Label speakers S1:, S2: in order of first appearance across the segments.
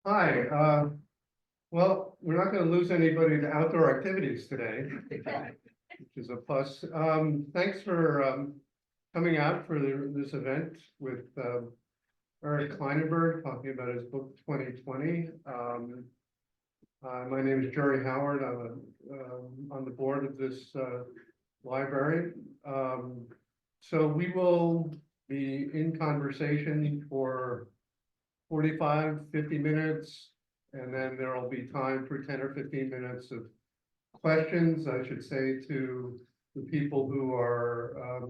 S1: Hi, well, we're not gonna lose anybody to outdoor activities today, which is a plus. Thanks for coming out for this event with Eric Klinenberg talking about his book 2020. My name is Gerald Howard. I'm on the board of this library. So we will be in conversation for 45, 50 minutes, and then there will be time for 10 or 15 minutes of questions, I should say, to the people who are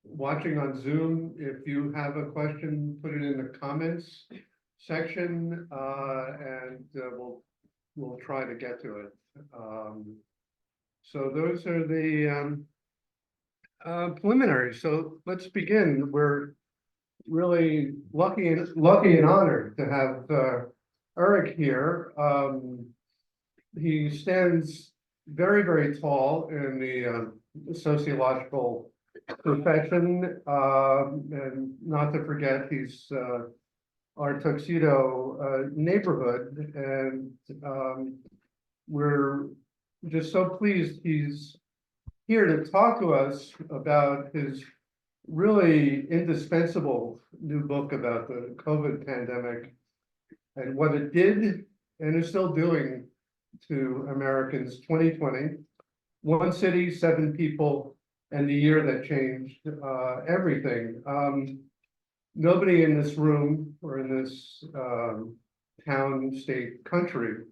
S1: watching on Zoom. If you have a question, put it in the comments section, and we'll try to get to it. So those are the preliminaries. So let's begin. We're really lucky and honored to have Eric here. He stands very, very tall in the sociological profession, and not to forget, he's our Tuxedo neighborhood, and we're just so pleased he's here to talk to us about his really indispensable new book about the COVID pandemic and what it did and is still doing to Americans. 2020, one city, 7 people, and the year that changed everything. Nobody in this room or in this town, state, country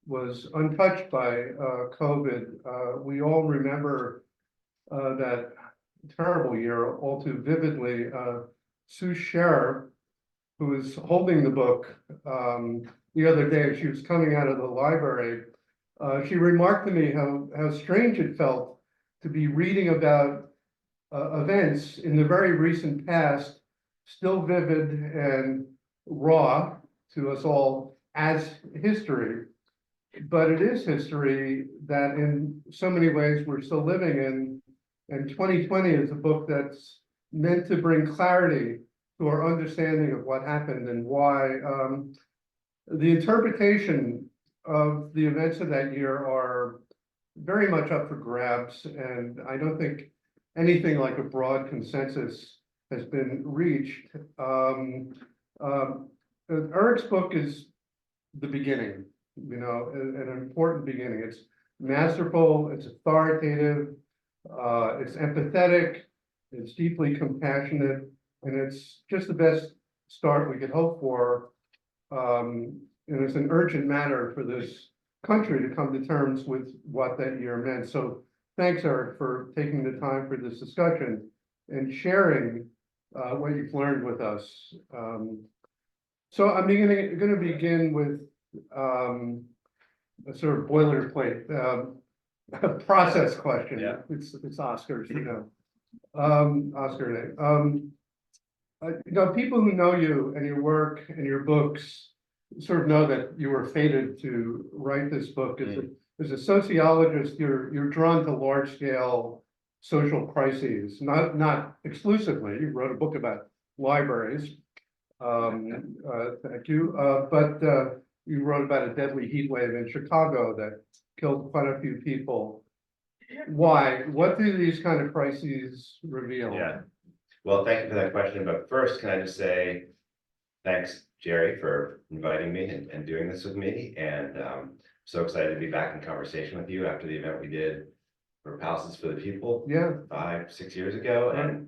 S1: was untouched by COVID. We all remember that terrible year all too vividly. Sue Scherer, who was holding the book the other day, she was coming out of the library. She remarked to me how strange it felt to be reading about events in the very recent past, still vivid and raw to us all as history. But it is history that in so many ways we're still living in. And 2020 is a book that's meant to bring clarity to our understanding of what happened and why. The interpretation of the events of that year are very much up for grabs, and I don't think anything like a broad consensus has been reached. Eric's book is the beginning, an important beginning. It's masterful, it's authoritative, it's empathetic, it's deeply compassionate, and it's just the best start we could hope for. And it's an urgent matter for this country to come to terms with what that year meant. So thanks, Eric, for taking the time for this discussion and sharing what you've learned with us. So I'm going to begin with a sort of boilerplate process question.
S2: Yeah.
S1: It's Oscars, Oscar day. People who know you and your work and your books sort of know that you were fated to write this book. As a sociologist, you're drawn to large scale social crises, not exclusively. You wrote a book about libraries. Thank you. But you wrote about a deadly heat wave in Chicago that killed quite a few people. Why? What do these kind of crises reveal?
S2: Yeah. Well, thank you for that question. But first, can I just say thanks, Jerry, for inviting me and doing this with me. And so excited to be back in conversation with you after the event we did for Palaces for the People 5, 6 years ago.
S1: Right.
S2: And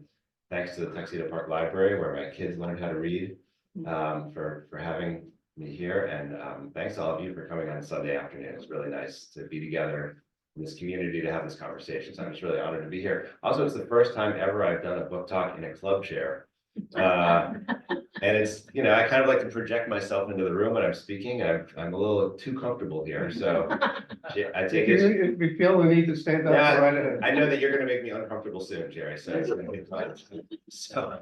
S2: thanks to the Tuxedo Park Library, where my kids learned how to read, for having me here. And thanks to all of you for coming on Sunday afternoon. It's really nice to be together in this community to have this conversation. So I'm just really honored to be here. Also, it's the first time ever I've done a book talk in a club chair. And it's, I kind of like to project myself into the room when I'm speaking. I'm a little too comfortable here. So I take it.
S1: If you feel the need to stand up,
S2: Yeah,
S1: right ahead.
S2: I know that you're going to make me uncomfortable soon, Jerry. So it's going to be fun. So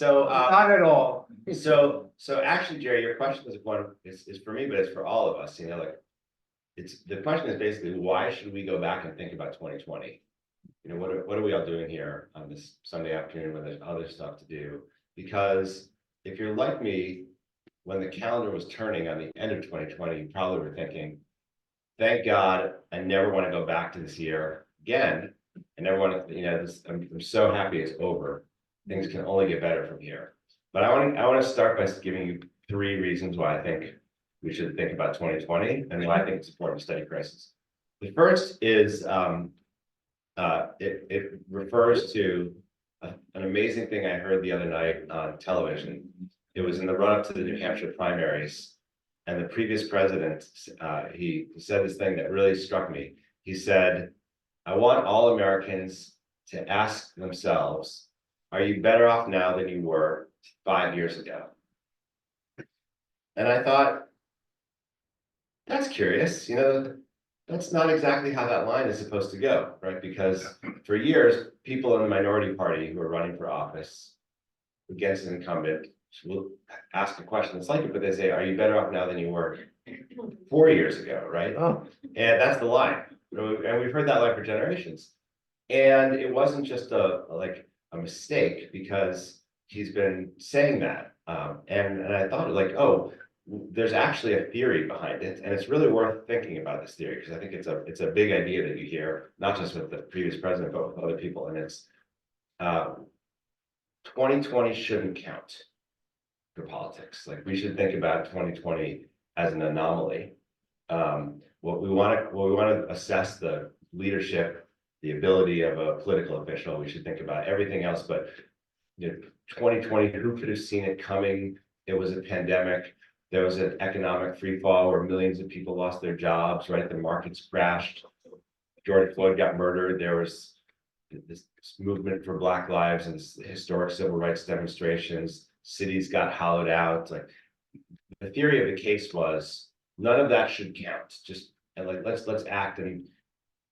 S1: Not at all.
S2: So actually, Jerry, your question is for me, but it's for all of us. The question is basically, why should we go back and think about 2020? What are we all doing here on this Sunday afternoon when there's other stuff to do? Because if you're like me, when the calendar was turning on the end of 2020, you probably were thinking, thank God, I never want to go back to this year again. I never want to, I'm so happy it's over. Things can only get better from here. But I want to start by giving you 3 reasons why I think we should think about 2020 and why I think it's important to study crisis. The first is it refers to an amazing thing I heard the other night on television. It was in the run-up to the New Hampshire primaries, and the previous president, he said this thing that really struck me. He said, I want all Americans to ask themselves, are you better off now than you were 5 years ago? And I thought, that's curious, that's not exactly how that line is supposed to go, right? Because for years, people in the minority party who are running for office against an incumbent will ask a question that's like it, but they say, are you better off now than you were 4 years ago, right?
S1: Oh,
S2: And that's the line. And we've heard that line for generations. And it wasn't just a mistake, because he's been saying that. And I thought oh, there's actually a theory behind it, and it's really worth thinking about this theory, because I think it's a big idea that you hear, not just with the previous president, but with other people. And it's 2020 shouldn't count for politics. Like, we should think about 2020 as an anomaly. What we want to assess the leadership, the ability of a political official. We should think about everything else, but 2020, who could have seen it coming? It was a pandemic. There was an economic free fall where millions of people lost their jobs, right? The markets crashed. George Floyd got murdered. There was this movement for Black lives and historic civil rights demonstrations. Cities got hollowed out. Like, the theory of the case was none of that should count. Let's act and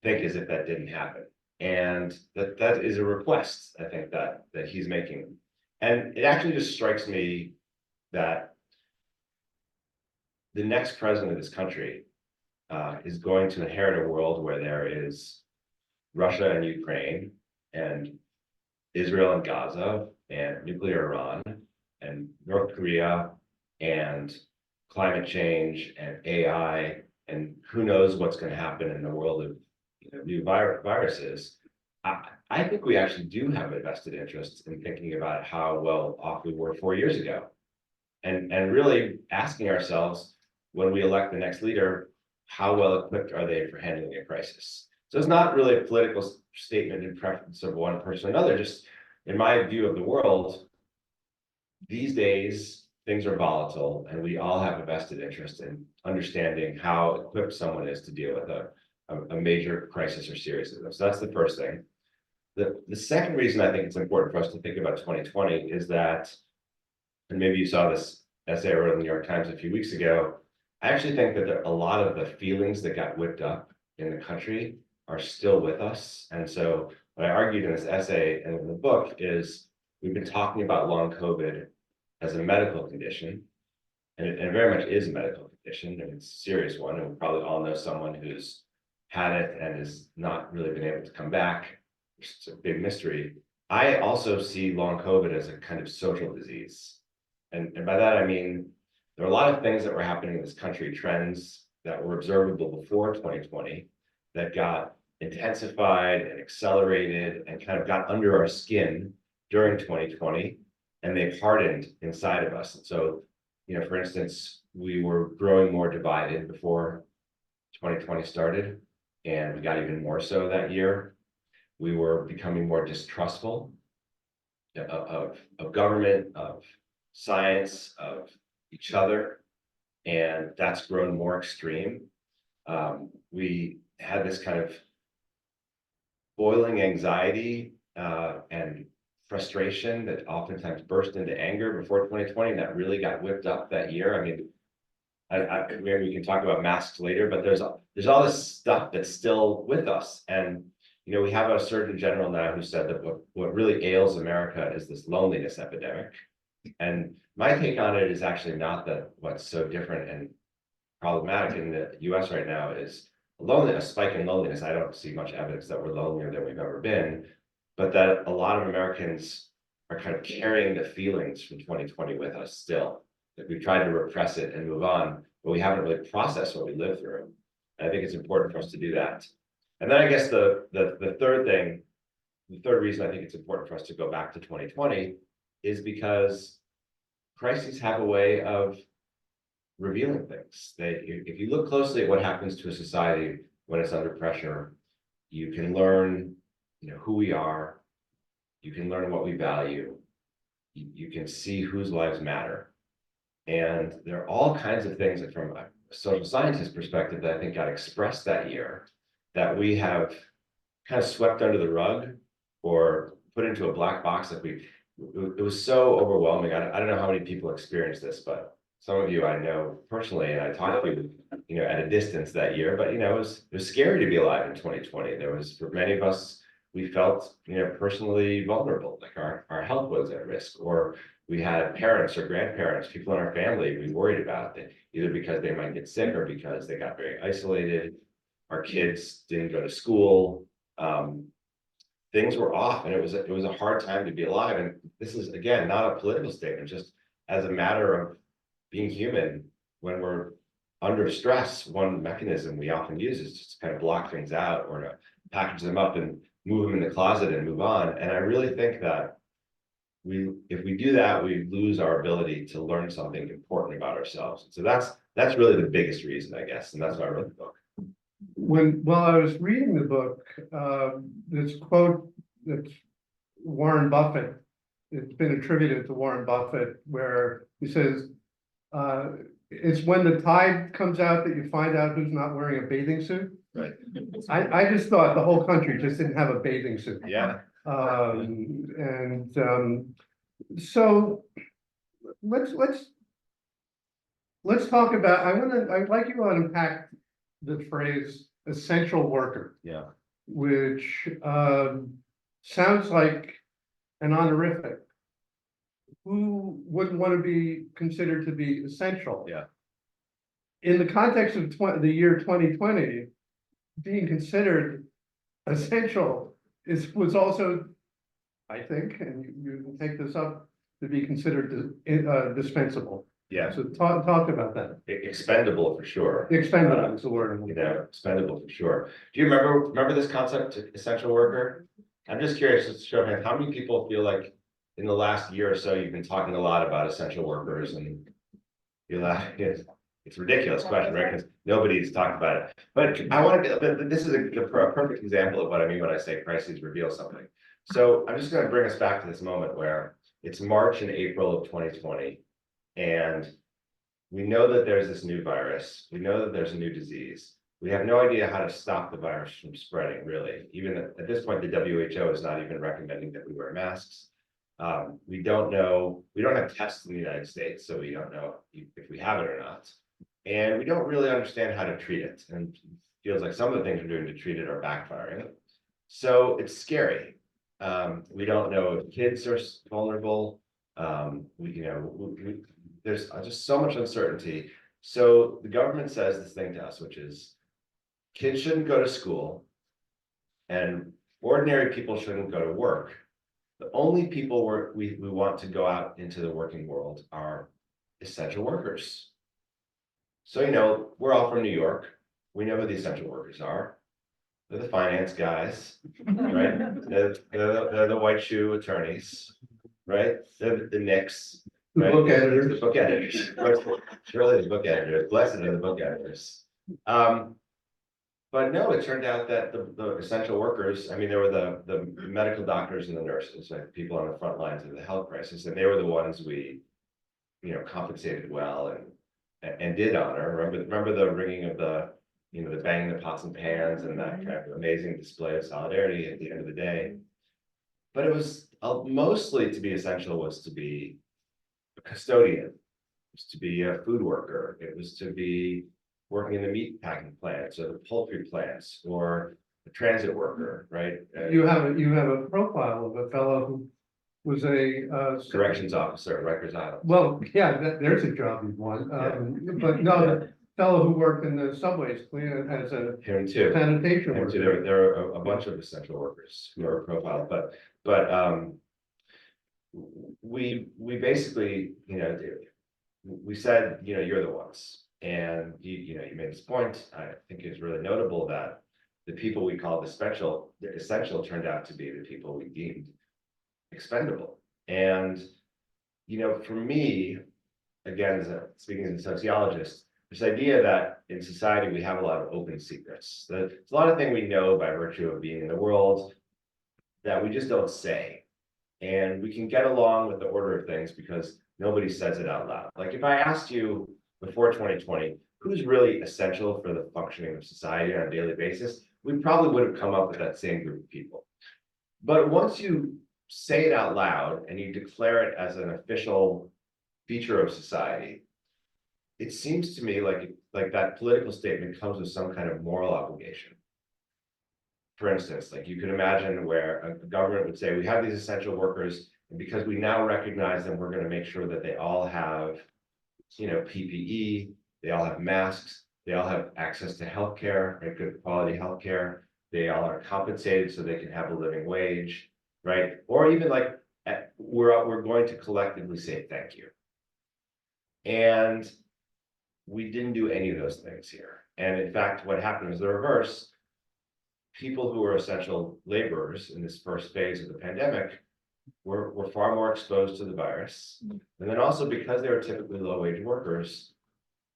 S2: think as if that didn't happen. And that is a request, I think, that he's making. And it actually just strikes me that the next president of this country is going to inherit a world where there is Russia and Ukraine, and Israel and Gaza, and nuclear Iran, and North Korea, and climate change, and AI, and who knows what's going to happen in the world of new viruses. I think we actually do have a vested interest in thinking about how well off we were 4 years ago, and really asking ourselves, when we elect the next leader, how well equipped are they for handling a crisis? So it's not really a political statement in preference of one person or another. Just in my view of the world, these days, things are volatile, and we all have a vested interest in understanding how equipped someone is to deal with a major crisis or series of them. So that's the first thing. The second reason I think it's important for us to think about 2020 is that, and maybe you saw this essay I wrote in the New York Times a few weeks ago, I actually think that a lot of the feelings that got whipped up in the country are still with us. And so what I argued in this essay and in the book is we've been talking about long COVID as a medical condition, and it very much is a medical condition, and it's a serious one, and we probably all know someone who's had it and has not really been able to come back. It's a big mystery. I also see long COVID as a kind of social disease. And by that, I mean, there are a lot of things that were happening in this country, trends that were observable before 2020 that got intensified and accelerated and kind of got under our skin during 2020, and they've hardened inside of us. And so, for instance, we were growing more divided before 2020 started, and we got even more so that year. We were becoming more distrustful of government, of science, of each other, and that's grown more extreme. We had this kind of boiling anxiety and frustration that oftentimes burst into anger before 2020, and that really got whipped up that year. I mean, maybe we can talk about masks later, but there's all this stuff that's still with us. And we have a Surgeon General now who said that what really ails America is this loneliness epidemic. And my take on it is actually not that what's so different and problematic in the US right now is a spike in loneliness. I don't see much evidence that we're lonelier than we've ever been, but that a lot of Americans are kind of carrying the feelings from 2020 with us still. that we've tried to repress it and move on, but we haven't really processed what we lived through. And I think it's important for us to do that. And then I guess the third thing, the third reason I think it's important for us to go back to 2020 is because crises have a way of revealing things. If you look closely at what happens to a society when it's under pressure, you can learn, who we are. You can learn what we value. You can see whose lives matter. And there are all kinds of things that, from a social scientist perspective, that I think got expressed that year that we have kind of swept under the rug or put into a black box. Like it was so overwhelming. I don't know how many people experienced this, but some of you I know personally, and I talked to you, at a distance that year. But it was scary to be alive in 2020. There was, for many of us, we felt personally vulnerable, like our health was at risk, or we had parents or grandparents, people in our family we worried about, that either because they might get sick or because they got very isolated. Our kids didn't go to school. Things were off, and it was a hard time to be alive. And this is, again, not a political statement, just as a matter of being human. When we're under stress, one mechanism we often use is just to kind of block things out, or to package them up and move them in the closet and move on. And I really think that if we do that, we lose our ability to learn something important about ourselves. So that's really the biggest reason, I guess, and that's why I wrote the book.
S1: While I was reading the book, this quote that's Warren Buffett, it's been attributed to Warren Buffett, where he says, it's when the tide comes out that you find out who's not wearing a bathing suit.
S2: Right.
S1: I just thought the whole country just didn't have a bathing suit.
S2: Yeah.
S1: So let's talk about, I'd like you to unpack the phrase essential worker.
S2: Yeah.
S1: Which sounds like an honorific. Who wouldn't want to be considered to be essential?
S2: Yeah.
S1: In the context of the year 2020, being considered essential was also, I think, and you can take this up, to be considered dispensable.
S2: Yeah.
S1: So talk about that.
S2: Expendable for sure.
S1: Expendable is the word.
S2: Expendable for sure. Do you remember this concept, essential worker? I'm just curious, just show hands, how many people feel like in the last year or so you've been talking a lot about essential workers, and you're like, it's a ridiculous question, right? Because nobody's talked about it. But I want to, this is a perfect example of what I mean when I say crises reveal something. So I'm just going to bring us back to this moment where it's March and April of 2020. And we know that there's this new virus. We know that there's a new disease. We have no idea how to stop the virus from spreading, really. Even at this point, the WHO is not even recommending that we wear masks. We don't know, we don't have tests in the United States, so we don't know if we have it or not. And we don't really understand how to treat it. And it feels like some of the things we're doing to treat it are backfiring. So it's scary. We don't know if kids are vulnerable. There's just so much uncertainty. So the government says this thing to us, which is kids shouldn't go to school and ordinary people shouldn't go to work. The only people we want to go out into the working world are essential workers. So, we're all from New York. We know who the essential workers are. They're the finance guys, right? They're the white shoe attorneys, right? They're the Knicks.
S1: The
S2: right?
S1: book editors.
S2: The book editors. Surely the book editors. Blessed are the book editors. But no, it turned out that the essential workers, I mean, there were the medical doctors and the nurses, like people on the front lines of the health crisis, and they were the ones we, compensated well and did honor. Remember the ringing of the banging the pots and pans and that kind of amazing display of solidarity at the end of the day. But it was mostly to be essential was to be a custodian, it was to be a food worker, it was to be working in the meat packing plants or the poultry plants or a transit worker, right?
S1: You have a profile of a fellow who was a
S2: corrections officer at Rikers Island.
S1: Well, yeah, there's a job you've won. But no, the fellow who worked in the subways cleaning as a
S2: Him too.
S1: sanitation
S2: Him
S1: worker.
S2: too. There are a bunch of essential workers who are profiled, but we basically, we said, you're the ones. And you made this point, I think it's really notable that the people we call the essential turned out to be the people we deemed expendable. And, for me, again, speaking as a sociologist, this idea that in society we have a lot of open secrets. There's a lot of things we know by virtue of being in the world that we just don't say. And we can get along with the order of things because nobody says it out loud. Like if I asked you before 2020, who's really essential for the functioning of society on a daily basis, we probably would have come up with that same group of people. But once you say it out loud and you declare it as an official feature of society, it seems to me like that political statement comes with some kind of moral obligation. For instance, like you could imagine where a government would say, we have these essential workers, and because we now recognize them, we're going to make sure that they all have, PPE, they all have masks, they all have access to healthcare, right, good quality healthcare, they all are compensated so they can have a living wage, right? Or even like we're going to collectively say thank you. And we didn't do any of those things here. And in fact, what happened was the reverse. People who were essential laborers in this first phase of the pandemic were far more exposed to the virus. And then also because they were typically low-wage workers,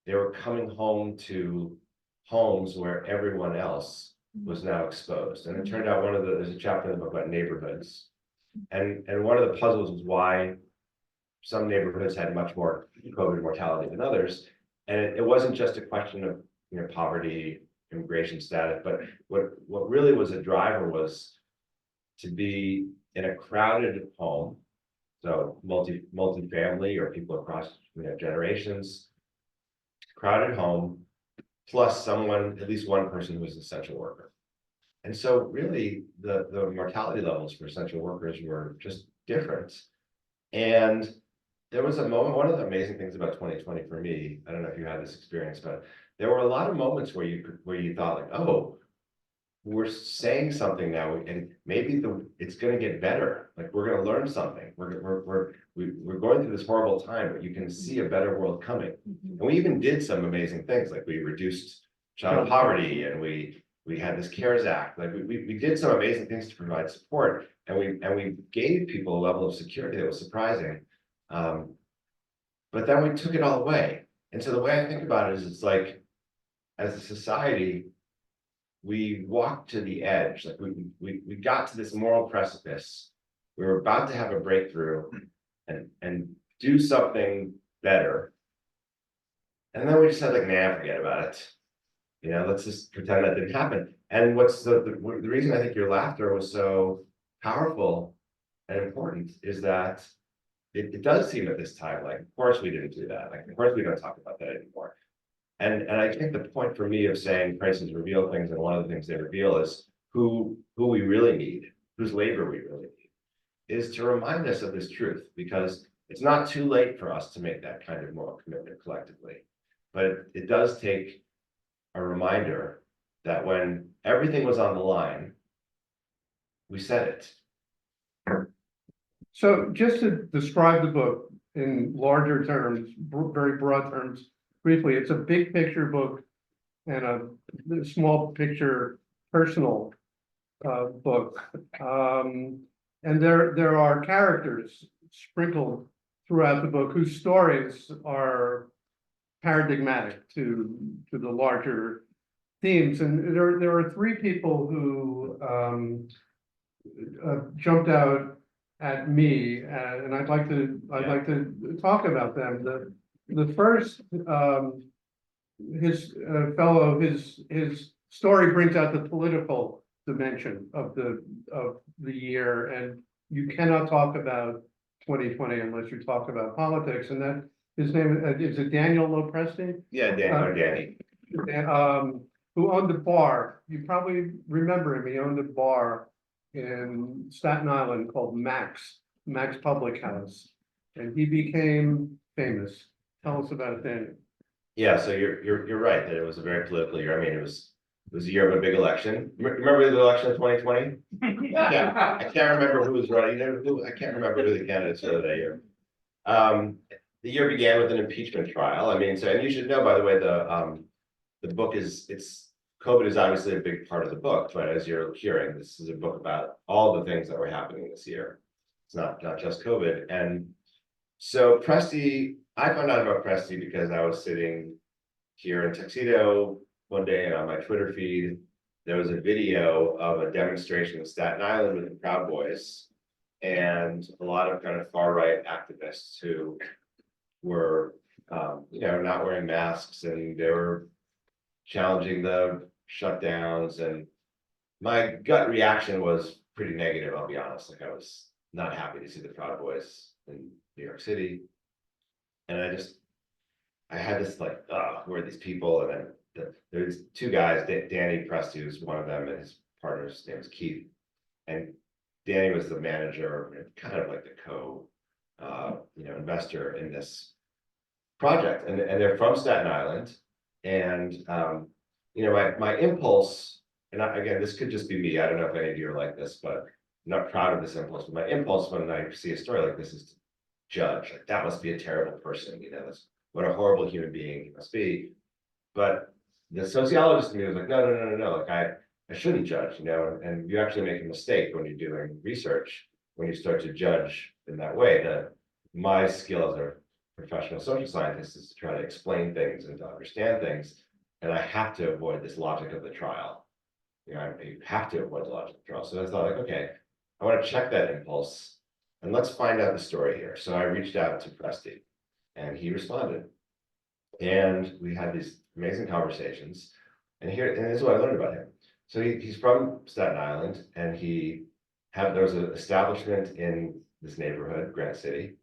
S2: they were coming home to homes where everyone else was now exposed. And it turned out there's a chapter in the book about neighborhoods. And one of the puzzles was why some neighborhoods had much more COVID mortality than others. And it wasn't just a question of poverty, immigration status, but what really was a driver was to be in a crowded home, so multi-family or people across generations, crowded home, plus at least one person who was an essential worker. And so really the mortality levels for essential workers were just different. And there was a moment, one of the amazing things about 2020 for me, I don't know if you had this experience, but there were a lot of moments where you thought like, oh, we're saying something now, and maybe it's going to get better. Like we're going to learn something. We're going through this horrible time, but you can see a better world coming. And we even did some amazing things, like we reduced child poverty, and we had this CARES Act. Like we did some amazing things to provide support, and we gave people a level of security that was surprising. But then we took it all away. And so the way I think about it is, it's like, as a society, we walked to the edge. Like we got to this moral precipice. We were about to have a breakthrough and do something better. And then we just had like, nah, forget about it. Let's just pretend that didn't happen. And what's the reason I think your laughter was so powerful and important is that it does seem at this time, like, of course we didn't do that. Like, of course we don't talk about that anymore. And I think the point for me of saying crises reveal things, and one of the things they reveal is who we really need, whose labor we really need, is to remind us of this truth, because it's not too late for us to make that kind of moral commitment collectively. But it does take a reminder that when everything was on the line, we said it.
S1: So just to describe the book in larger terms, very broad terms, briefly, it's a big picture book and a small picture personal book. And there are characters sprinkled throughout the book whose stories are paradigmatic to the larger themes. And there are three people who jumped out at me, and I'd like to talk about them. The first, his story brings out the political dimension of the year, and you cannot talk about 2020 unless you talk about politics. And that his name is it Daniel Lopresti?
S2: Yeah, Danny.
S1: Who owned a bar. You probably remember him. He owned a bar in Staten Island called Max Public House, and he became famous. Tell us about it, Daniel.
S2: Yeah, so you're right that it was a very political year. I mean, it was a year of a big election. Remember the election of 2020? Yeah, I can't remember who was running. I can't remember who the candidates were that year. the year began with an impeachment trial. I mean, so, and you should know, by the way, the book COVID is obviously a big part of the book, but as you're hearing, this is a book about all the things that were happening this year. It's not just COVID. And so Presti, I found out about Presti because I was sitting here in Tuxedo one day, and on my Twitter feed, there was a video of a demonstration in Staten Island with the Proud Boys and a lot of kind of far-right activists who were, not wearing masks, and they were challenging the shutdowns. And my gut reaction was pretty negative, I'll be honest. Like, I was not happy to see the Proud Boys in New York City. And I had this like, who are these people? And then there's two guys, Danny Presti, who's one of them, and his partner's name is Keith. And Danny was the manager, kind of like the investor in this project. And they're from Staten Island. And my impulse, and again, this could just be me. I don't know if any of you are like this, but I'm not proud of this impulse. But my impulse when I see a story like this is to judge. Like, that must be a terrible person. That's what a horrible human being he must be. But the sociologist in me was like, no. Like, I shouldn't judge, and you actually make a mistake when you're doing research, when you start to judge in that way. That my skill as a professional social scientist is to try to explain things and to understand things. And I have to avoid this logic of the trial. You have to avoid the logic of the trial. So I thought, like, okay, I want to check that impulse and let's find out the story here. So I reached out to Presti and he responded. And we had these amazing conversations. And this is what I learned about him. So he's from Staten Island, and there was an establishment in this neighborhood, Grant City.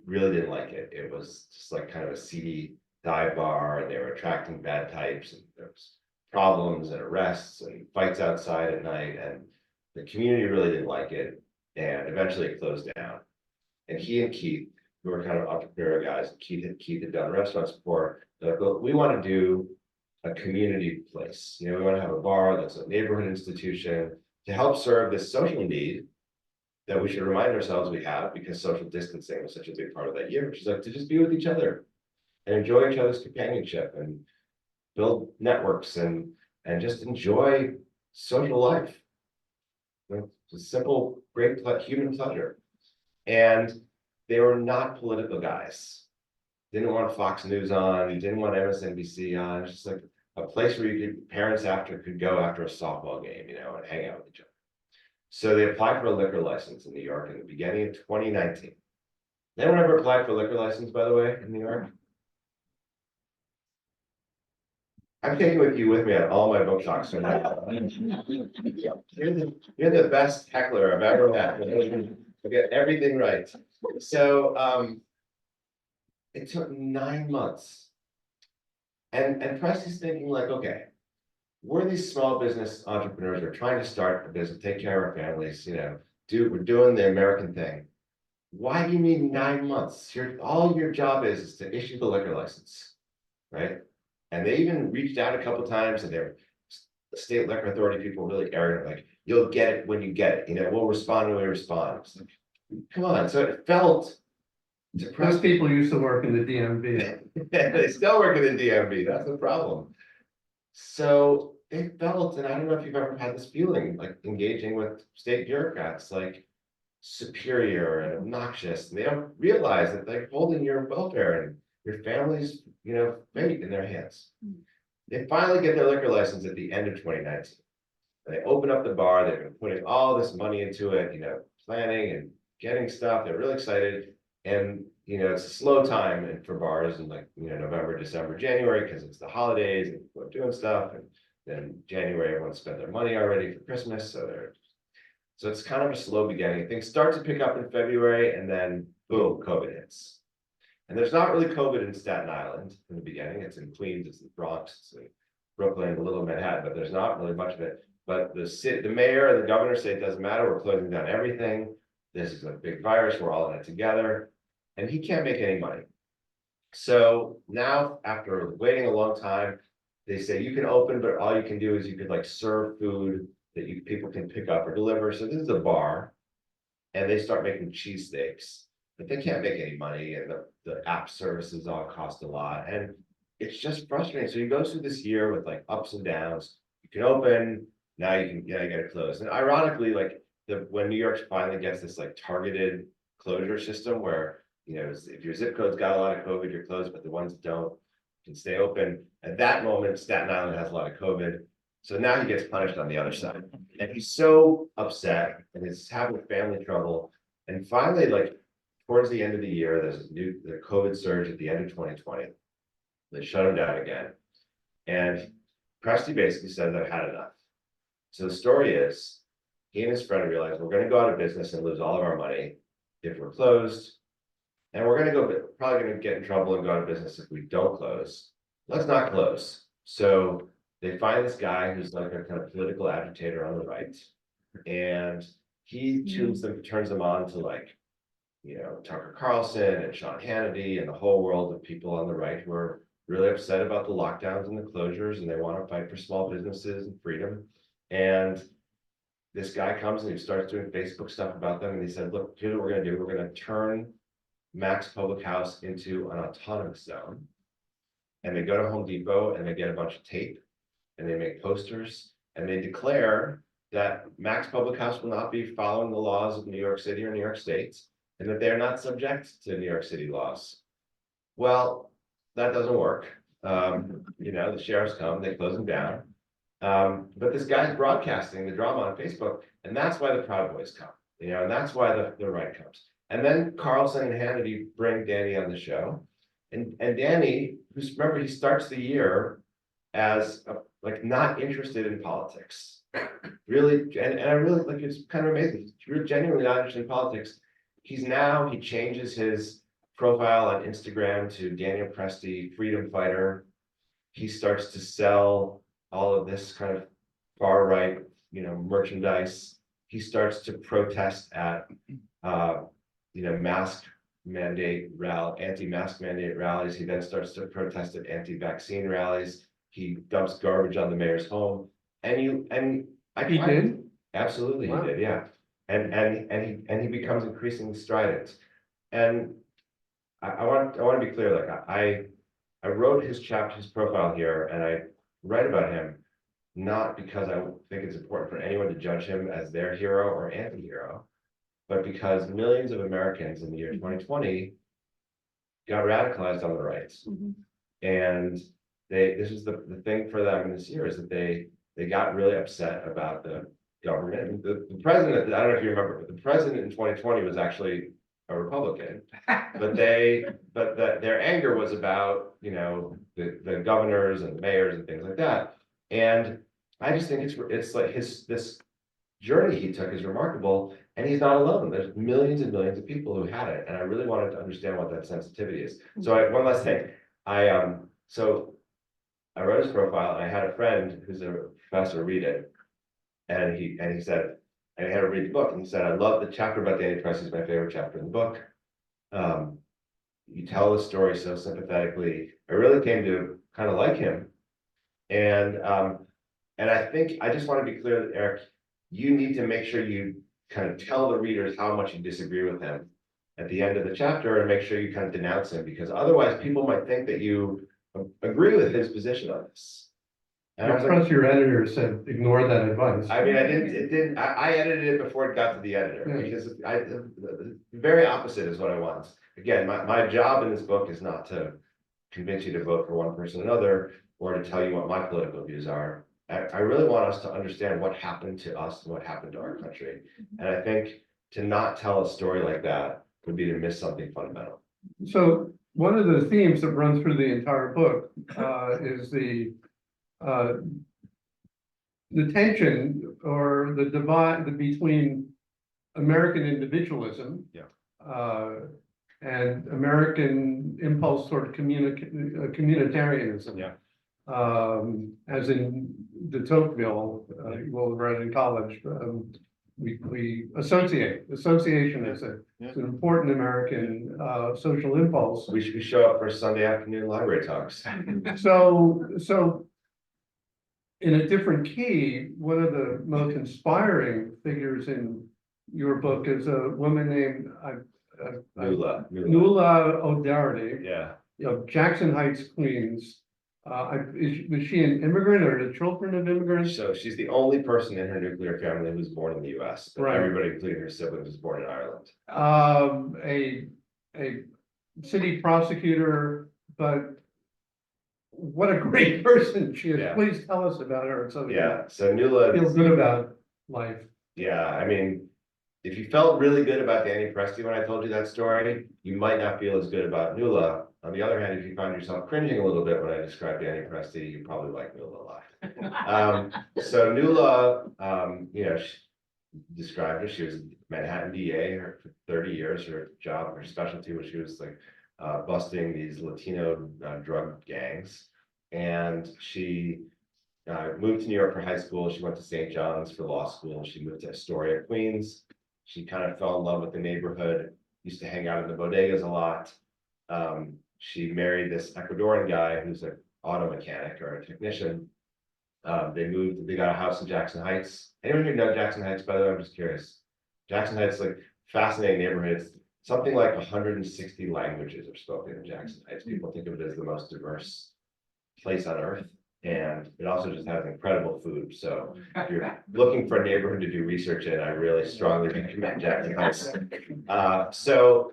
S2: Really didn't like it. It was just like kind of a seedy dive bar, and they were attracting bad types, and there was problems and arrests and fights outside at night, and the community really didn't like it, and eventually it closed down. And he and Keith, who were kind of entrepreneurial guys, Keith had done restaurants before, they're like, well, we want to do a community place. We want to have a bar that's a neighborhood institution to help serve this social need that we should remind ourselves we have, because social distancing was such a big part of that year, which is like to just be with each other and enjoy each other's companionship and build networks and just enjoy social life. It's a simple, great human pleasure. And they were not political guys. Didn't want Fox News on, didn't want MSNBC on. It's just like a place where parents could go after a softball game, and hang out with each other. So they applied for a liquor license in New York in the beginning of 2019. Anyone ever applied for a liquor license, by the way, in New York? I'm taking you with me on all my book talks. So you're the best heckler I've ever met. I get everything right. So it took 9 months. And Presti's thinking like, okay, we're these small business entrepreneurs. We're trying to start a business, take care of our families, we're doing the American thing. Why do you need 9 months? All your job is to issue the liquor license, right? And they even reached out a couple times, and the state liquor authority people really arrogant, like, you'll get it when you get it. We'll respond when we respond. It's like, come on. So it felt depressing.
S1: Those people used to work in the DMV.
S2: They still work in the DMV. That's the problem. So they felt, and I don't know if you've ever had this feeling, like engaging with state bureaucrats, like superior and obnoxious. And they don't realize that they're holding your welfare and your family's, fate in their hands. They finally get their liquor license at the end of 2019. They open up the bar. They've been putting all this money into it, planning and getting stuff. They're really excited. And, it's a slow time for bars in November, December, January, because it's the holidays and people are doing stuff. And then January, everyone spent their money already for Christmas. So it's kind of a slow beginning. Things start to pick up in February, and then boom, COVID hits. And there's not really COVID in Staten Island in the beginning. It's in Queens, it's in the Bronx, it's in Brooklyn, a little Manhattan, but there's not really much of it. But the mayor and the governor say it doesn't matter. We're closing down everything. This is a big virus. We're all in it together. And he can't make any money. So now, after waiting a long time, they say you can open, but all you can do is you could serve food that people can pick up or deliver. So this is a bar, and they start making cheesesteaks. but they can't make any money, and the app services all cost a lot, and it's just frustrating. So he goes through this year with like ups and downs. You can open, now you can, yeah, you gotta close. And ironically, like when New York finally gets this like targeted closure system where, if your zip code's got a lot of COVID, you're closed, but the ones that don't can stay open. At that moment, Staten Island has a lot of COVID. So now he gets punished on the other side. And he's so upset and is having family trouble. And finally, like towards the end of the year, there's the COVID surge at the end of 2020. They shut him down again. And Presti basically said, I've had enough. So the story is, he and his friend realized we're going to go out of business and lose all of our money if we're closed. And we're going to probably going to get in trouble and go out of business if we don't close. Let's not close. So they find this guy who's like a kind of political agitator on the right. And he turns them on to like, Tucker Carlson and Sean Hannity and the whole world of people on the right who are really upset about the lockdowns and the closures, and they want to fight for small businesses and freedom. And this guy comes and he starts doing Facebook stuff about them. And he said, look, here's what we're going to do. We're going to turn Max Public House into an autonomous zone. And they go to Home Depot and they get a bunch of tape and they make posters and they declare that Max Public House will not be following the laws of New York City or New York State, and that they're not subject to New York City laws. Well, that doesn't work. The sheriffs come, they close them down. But this guy's broadcasting the drama on Facebook, and that's why the Proud Boys come, and that's why the right comes. And then Carlson and Hannity bring Danny on the show. And Danny, remember, he starts the year as like not interested in politics. Really, and I really like, it's kind of amazing. He's genuinely not interested in politics. He changes his profile on Instagram to Daniel Presti, freedom fighter. He starts to sell all of this kind of far right, merchandise. He starts to protest at, mask mandate anti-mask mandate rallies. He then starts to protest at anti-vaccine rallies. He dumps garbage on the mayor's home. He did? Absolutely, wow. He did, yeah. And he becomes increasingly strident. And I want to be clear, like I wrote his profile here, and I write about him not because I think it's important for anyone to judge him as their hero or anti-hero, but because millions of Americans in the year 2020 got radicalized on the right. Mm-hmm. And this is the thing for them in this year, is that they got really upset about the government. The president, I don't know if you remember, but the president in 2020 was actually a Republican, but their anger was about, the governors and the mayors and things like that. And I just think it's like this journey he took is remarkable, and he's not alone. There's millions and millions of people who had it, and I really wanted to understand what that sensitivity is. So one last thing, so I wrote his profile, and I had a friend who's a professor read it, and he said, and he had to read the book, and he said, I love the chapter about Danny Presti, is my favorite chapter in the book. You tell the story so sympathetically. I really came to kind of like him. And I think I just want to be clear that, Eric, you need to make sure you kind of tell the readers how much you disagree with him at the end of the chapter, and make sure you kind of denounce him, because otherwise people might think that you agree with his position on this. And I
S1: trust your editor said ignore that advice.
S2: I mean, I edited it before it got to the editor, because the very opposite is what I want. Again, my job in this book is not to convince you to vote for one person or another, or to tell you what my political views are. I really want us to understand what happened to us and what happened to our country. And I think to not tell a story like that would be to miss something fundamental.
S1: So one of the themes that run through the entire book is the tension or the divide between American individualism, and American impulse toward communitarianism.
S2: Yeah.
S1: As in de Tocqueville, we'll read in college, we association is an important American social impulse.
S2: We should show up for Sunday afternoon library talks.
S1: So in a different key, one of the most inspiring figures in your book is a woman named Nuala O'Doherty,
S2: Yeah,
S1: of Jackson Heights, Queens. Was she an immigrant or the children of immigrants?
S2: so she's the only person in her nuclear family who was born in the US, but
S1: Right.
S2: everybody, including her siblings, was born in Ireland.
S1: A city prosecutor, but what a great person she is.
S2: Yeah.
S1: Please tell us about her. So we
S2: Yeah, so Nuala,
S1: feel good about life.
S2: yeah, I mean, if you felt really good about Danny Presti when I told you that story, you might not feel as good about Nuala. On the other hand, if you find yourself cringing a little bit when I describe Danny Presti, you probably like Nuala a lot. So Nuala, she described her, she was Manhattan DA for 30 years, her job, her specialty was she was like busting these Latino drug gangs. And she moved to New York for high school. She went to St. John's for law school. She moved to Astoria, Queens. She kind of fell in love with the neighborhood, used to hang out in the bodegas a lot. She married this Ecuadorian guy who's an auto mechanic or a technician. They got a house in Jackson Heights. Anyone who know Jackson Heights, by the way, I'm just curious. Jackson Heights, like fascinating neighborhood. It's something like 160 languages are spoken in Jackson Heights. People think of it as the most diverse place on earth. And it also just has incredible food. So if you're looking for a neighborhood to do research in, I really strongly recommend Jackson Heights. So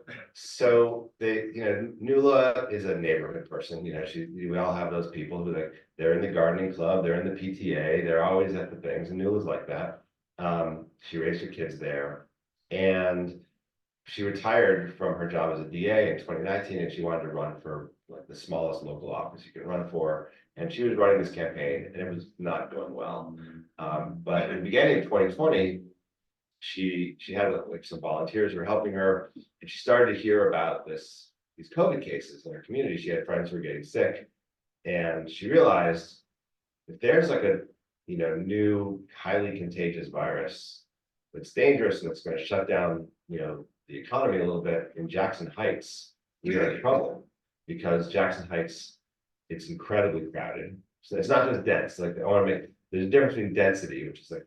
S2: Nuala is a neighborhood person. We all have those people who they're in the gardening club, they're in the PTA, they're always at the things, and Nuala's like that. She raised her kids there, and she retired from her job as a DA in 2019, and she wanted to run for like the smallest local office you could run for. And she was running this campaign, and it was not going well. But in the beginning of 2020, she had like some volunteers who were helping her, and she started to hear about these COVID cases in her community. She had friends who were getting sick, and she realized if there's like a new highly contagious virus that's dangerous and it's going to shut down the economy a little bit in Jackson Heights, we're in trouble, because Jackson Heights, it's incredibly crowded. So it's not just dense. Like there's a difference between density, which is like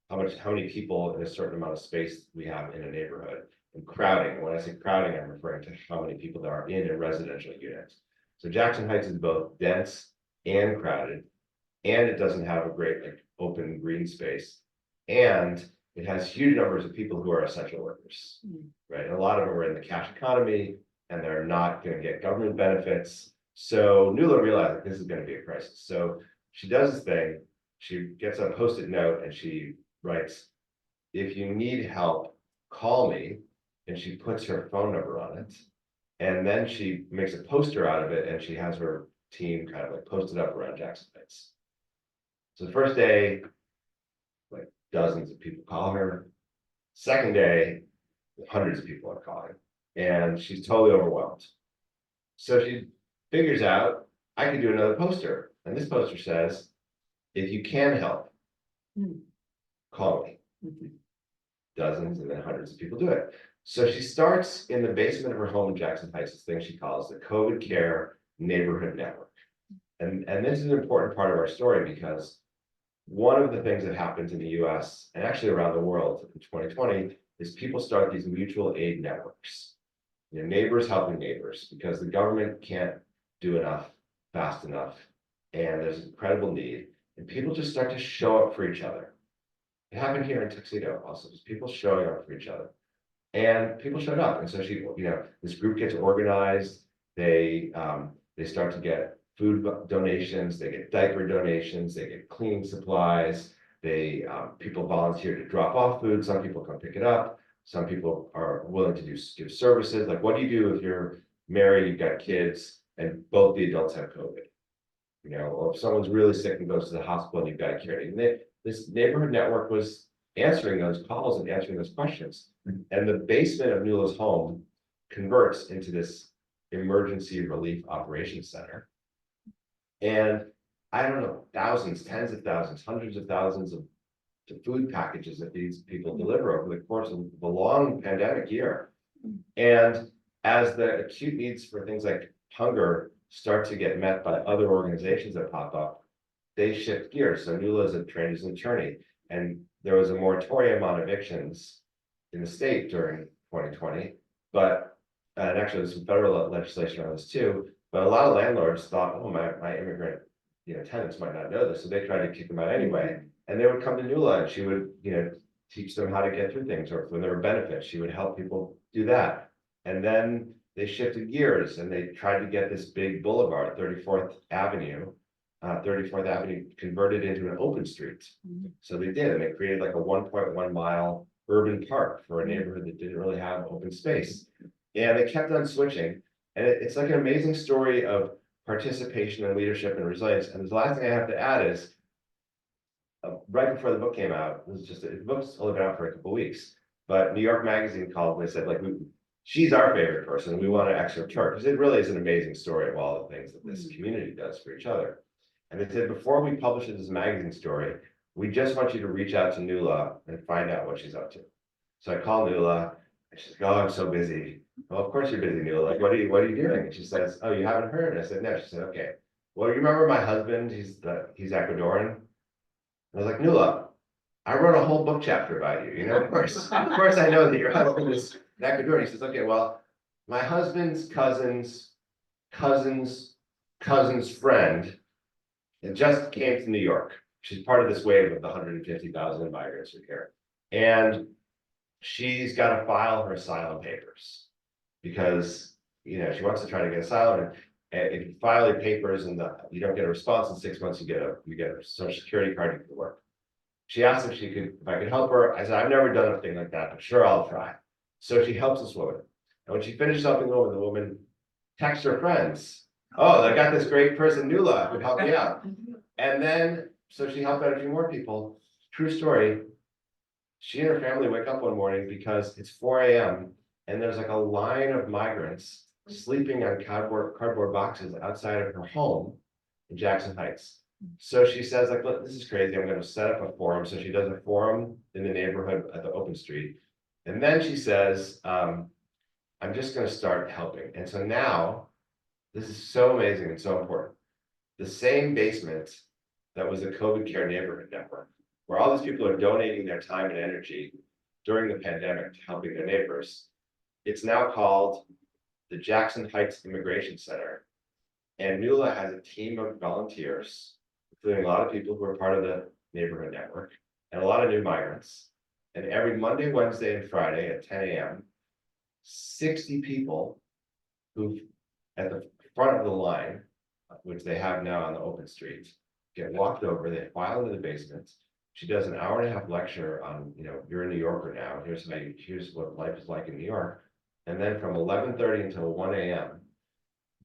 S2: how many people in a certain amount of space we have in a neighborhood, and crowding. And when I say crowding, I'm referring to how many people there are in a residential unit. So Jackson Heights is both dense and crowded, and it doesn't have a great like open green space, and it has huge numbers of people who are essential workers, right? And a lot of them are in the cash economy, and they're not going to get government benefits. So Nuala realized that this is going to be a crisis. So she does this thing. She gets a Post-it note and she writes, "If you need help, call me." And she puts her phone number on it. And then she makes a poster out of it, and she has her team kind of like posted up around Jackson Heights. So the first day, like dozens of people call her. Second day, hundreds of people are calling, and she's totally overwhelmed. So she figures out, I could do another poster. And this poster says, "If you can help, call me." Dozens and then hundreds of people do it. So she starts in the basement of her home in Jackson Heights, this thing she calls the COVID Care Neighborhood Network. And this is an important part of our story, because one of the things that happens in the US and actually around the world in 2020 is people start these mutual aid networks. Neighbors helping neighbors, because the government can't do enough fast enough, and there's incredible need, and people just start to show up for each other. It happened here in Tuxedo also, just people showing up for each other, and people showed up. And so this group gets organized. They start to get food donations, they get diaper donations, they get cleaning supplies. People volunteer to drop off food. Some people come pick it up. Some people are willing to give services. Like, what do you do if you're married, you've got kids, and both the adults have COVID? Or if someone's really sick and goes to the hospital and you've got to care. And this neighborhood network was answering those calls and answering those questions. And the basement of Nuala's home converts into this emergency relief operations center. And I don't know, thousands, tens of thousands, hundreds of thousands of food packages that these people deliver over the course of the long pandemic year. And as the acute needs for things like hunger start to get met by other organizations that pop up, they shift gears. So Nuala is trained as an attorney, and there was a moratorium on evictions in the state during 2020. But, and actually there's some federal legislation on this too, but a lot of landlords thought, oh, my immigrant, tenants might not know this, so they tried to kick them out anyway. And they would come to Nuala and she would, teach them how to get through things, or when there were benefits, she would help people do that. And then they shifted gears and they tried to get this big boulevard, 34th Avenue, 34th Avenue converted into an open street. So they did, and they created like a 1.1 mile urban park for a neighborhood that didn't really have open space. And they kept on switching. And it's like an amazing story of participation and leadership and resilience. And the last thing I have to add is, right before the book came out, the book's only been out for a couple of weeks, but New York Magazine called and they said, like, she's our favorite person. We want to excerpt her, because it really is an amazing story of all the things that this community does for each other. And they said, before we publish it as a magazine story, we just want you to reach out to Nuala and find out what she's up to. So I called Nuala and she's like, oh, I'm so busy. Well, of course you're busy, Nuala. Like, what are you doing? And she says, oh, you haven't heard? And I said, no. She said, okay. Well, you remember my husband? He's Ecuadorian. I was like, Nuala, I wrote a whole book chapter about you. Of course I know that your husband is Ecuadorian. He says, okay, well, my husband's cousin's friend, it just came to New York. She's part of this wave of the 150,000 migrants who are here. And she's got to file her asylum papers because, she wants to try to get asylum. And if you file your papers and you don't get a response in 6 months, you get a social security card, you can work. She asked if I could help her. I said, I've never done a thing like that, but sure, I'll try. So she helps this woman. And when she finished helping the woman texts her friends. Oh, I got this great person, Nuala, who helped me out. And then, so she helped out a few more people. True story. She and her family wake up one morning because it's 4 a.m. and there's like a line of migrants sleeping on cardboard boxes outside of her home in Jackson Heights. So she says, like, look, this is crazy. I'm going to set up a forum. So she does a forum in the neighborhood at the open street. And then she says, I'm just going to start helping. And so now, this is so amazing and so important. The same basement that was the COVID Care Neighborhood Network, where all these people are donating their time and energy during the pandemic to helping their neighbors. It's now called the Jackson Heights Immigration Center. And Nuala has a team of volunteers, including a lot of people who are part of the neighborhood network and a lot of new migrants. And every Monday, Wednesday, and Friday at 10 a.m., 60 people who at the front of the line, which they have now on the open street, get walked over, they file into the basement. She does an hour-and-a-half lecture on, you're a New Yorker now, here's what life is like in New York. And then from 11:30 until 1 a.m.,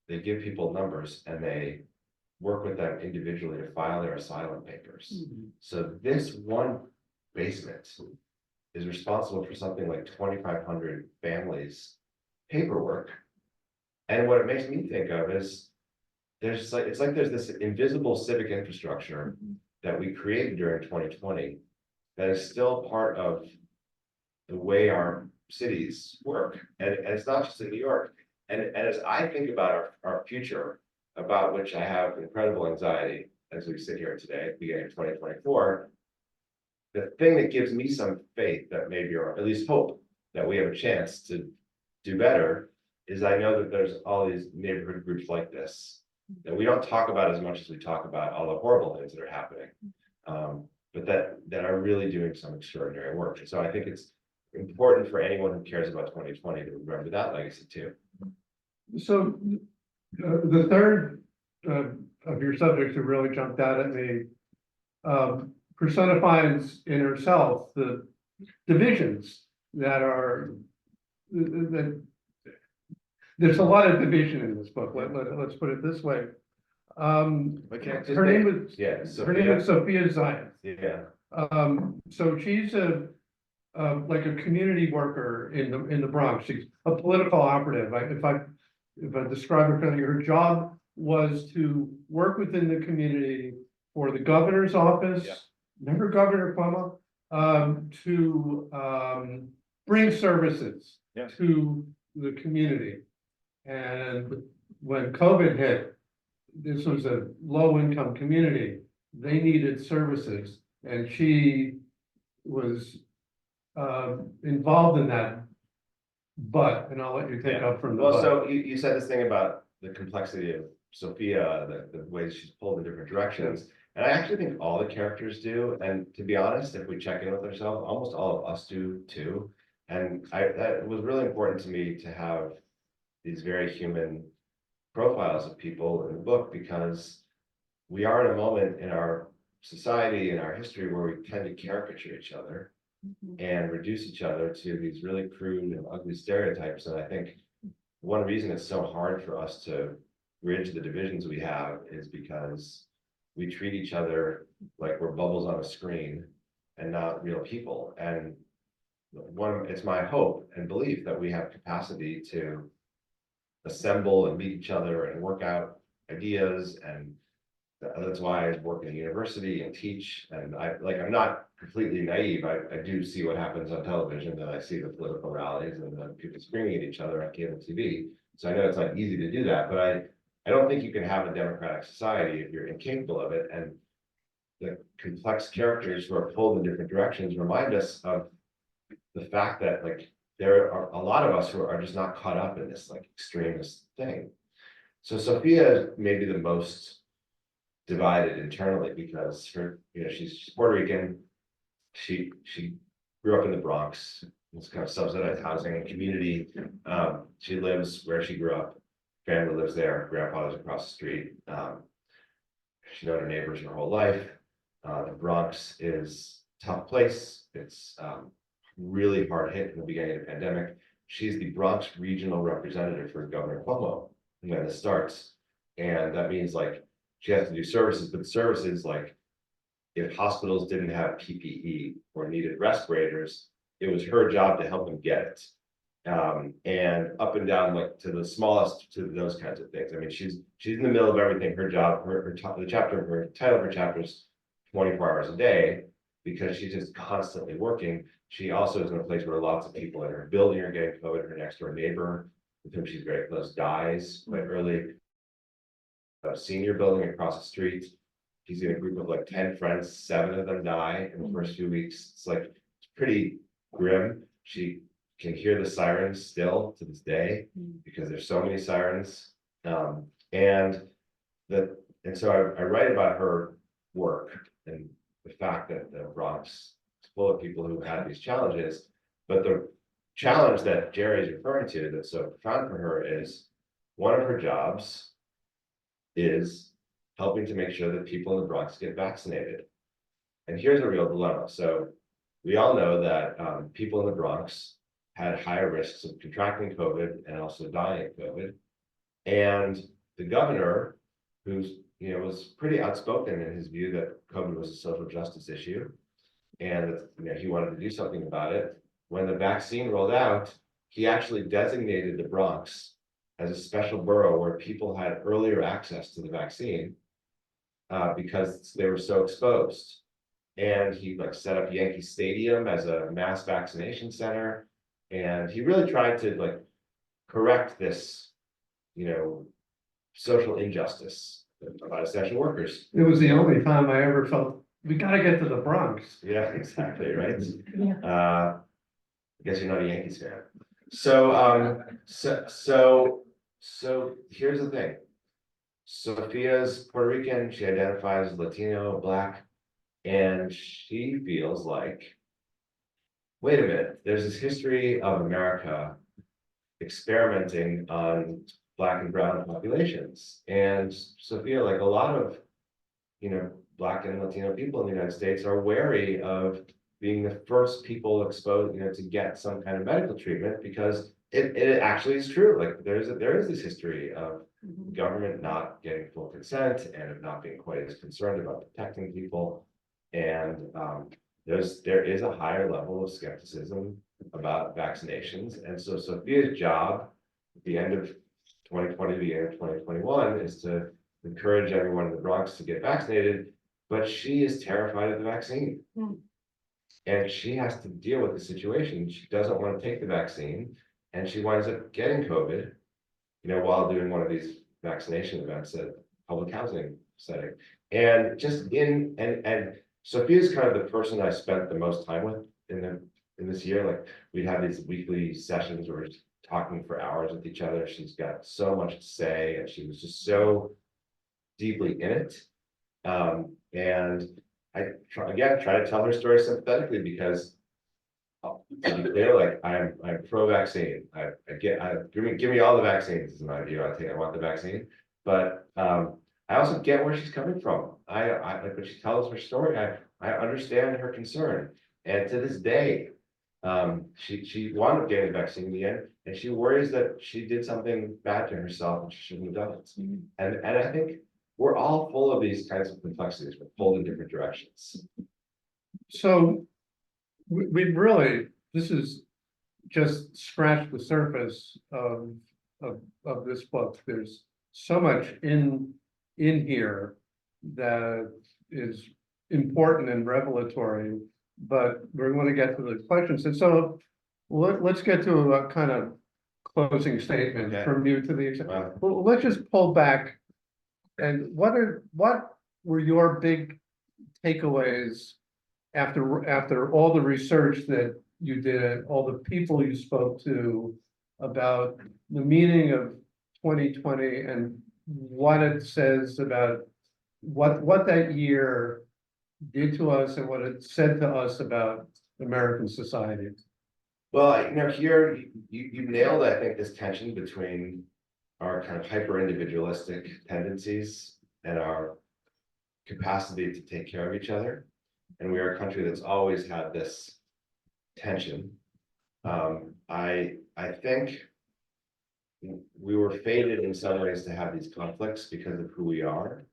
S2: they give people numbers and they work with them individually to file their asylum papers. So this one basement is responsible for something like 2,500 families' paperwork. And what it makes me think of is there's this invisible civic infrastructure that we created during 2020 that is still part of the way our cities work. And it's not just in New York. And as I think about our future, about which I have incredible anxiety as we sit here today, at the beginning of 2024, the thing that gives me some faith that maybe, or at least hope, that we have a chance to do better is I know that there's all these neighborhood groups like this that we don't talk about as much as we talk about all the horrible things that are happening, but that are really doing some extraordinary work. And so I think it's important for anyone who cares about 2020 to remember that legacy too.
S1: So the third of your subjects that really jumped out at me personifies in herself the divisions that are there's a lot of division in this book. Let's put it this way. Her name is Sophia Zion.
S2: Yeah.
S1: So she's like a community worker in the Bronx. She's a political operative. If I describe her correctly, her job was to work within the community for the governor's office. Yeah. Remember Governor Cuomo? To bring services to the community. And when COVID hit, this was a low-income community. They needed services, and she was involved in that but, and I'll let you take
S2: Yeah.
S1: up from the
S2: Well,
S1: but.
S2: so you said this thing about the complexity of Sophia, the ways she's pulled in different directions. And I actually think all the characters do. And to be honest, if we check in with ourselves, almost all of us do too. And that was really important to me to have these very human profiles of people in the book, because we are in a moment in our society, in our history, where we tend to caricature each other and reduce each other to these really crude and ugly stereotypes. And I think one reason it's so hard for us to bridge the divisions we have is because we treat each other like we're bubbles on a screen and not real people. And it's my hope and belief that we have capacity to assemble and meet each other and work out ideas. And that's why I work in a university and teach. And I'm not completely naive. I do see what happens on television, and I see the political rallies and the people screaming at each other on cable TV. So I know it's not easy to do that, but I don't think you can have a democratic society if you're incapable of it. And the complex characters who are pulled in different directions remind us of the fact that there are a lot of us who are just not caught up in this extremist thing. So Sophia is maybe the most divided internally, because she's Puerto Rican. She grew up in the Bronx. It's kind of subsidized housing and community. She lives where she grew up. Family lives there. Grandfather's across the street. She's known her neighbors her whole life. The Bronx is a tough place. It's really hard hit in the beginning of the pandemic. She's the Bronx regional representative for Governor Cuomo when this starts. And that means she has to do services, but services if hospitals didn't have PPE or needed respirators, it was her job to help them get it. And up and down to the smallest, to those kinds of things. I mean, she's in the middle of everything. Her job, her title of her chapter is 24 hours a day, because she's just constantly working. She also is in a place where lots of people in her building are getting COVID. Her next door neighbor, with whom she's very close, dies quite early. A senior building across the street, he's in a group of 10 friends, 7 of them die in the first few weeks. It's pretty grim. She can hear the sirens still to this day, because there's so many sirens. And so I write about her work and the fact that the Bronx is full of people who had these challenges. But the challenge that Jerry is referring to that's so profound for her is one of her jobs is helping to make sure that people in the Bronx get vaccinated. And here's a real dilemma. So we all know that people in the Bronx had higher risks of contracting COVID and also dying of COVID. And the governor, who's was pretty outspoken in his view that COVID was a social justice issue, and that he wanted to do something about it. When the vaccine rolled out, he actually designated the Bronx as a special borough where people had earlier access to the vaccine because they were so exposed. And he set up Yankee Stadium as a mass vaccination center, and he really tried to correct this, social injustice about essential workers.
S1: It was the only time I ever felt we got to get to the Bronx.
S2: Yeah, exactly, right?
S3: Yeah.
S2: I guess you're not a Yankees fan. So here's the thing. Sophia's Puerto Rican. She identifies as Latino, Black, and she feels wait a minute, there's this history of America experimenting on Black and brown populations. And Sophia, a lot of, Black and Latino people in the United States are wary of being the first people exposed, to get some kind of medical treatment, because it actually is true. There is this history of government not getting full consent and of not being quite as concerned about protecting people. And there is a higher level of skepticism about vaccinations. And so Sophia's job at the end of 2020, the end of 2021, is to encourage everyone in the Bronx to get vaccinated, but she is terrified of the vaccine. And she has to deal with the situation. She doesn't want to take the vaccine, and she winds up getting COVID, while doing one of these vaccination events at public housing setting. And just and Sophia's kind of the person I spent the most time with in the in this year. Like we'd have these weekly sessions where we're just talking for hours with each other. She's got so much to say, and she was just so deeply in it. And I try to tell her story sympathetically because, to be clear, like I'm pro-vaccine. Give me all the vaccines is my view. I want the vaccine, but I also get where she's coming from. I like when she tells her story. I understand her concern, and to this day, she wound up getting the vaccine in the end, and she worries that she did something bad to herself and she shouldn't have done it. And I think we're all full of these kinds of complexities. We're pulled in different directions.
S1: So we really, this is just scratched the surface of this book. There's so much in here that is important and revelatory, but we want to get to the questions. And so let's get to a kind of closing statement from you to the, well, let's just pull back. And what were your big takeaways after all the research that you did, all the people you spoke to about the meaning of 2020 and what it says about what that year did to us and what it said to us about American society?
S2: Well, here you nailed, I think, this tension between our kind of hyper individualistic tendencies and our capacity to take care of each other. And we are a country that's always had this tension. I think we were fated in some ways to have these conflicts because of who we are.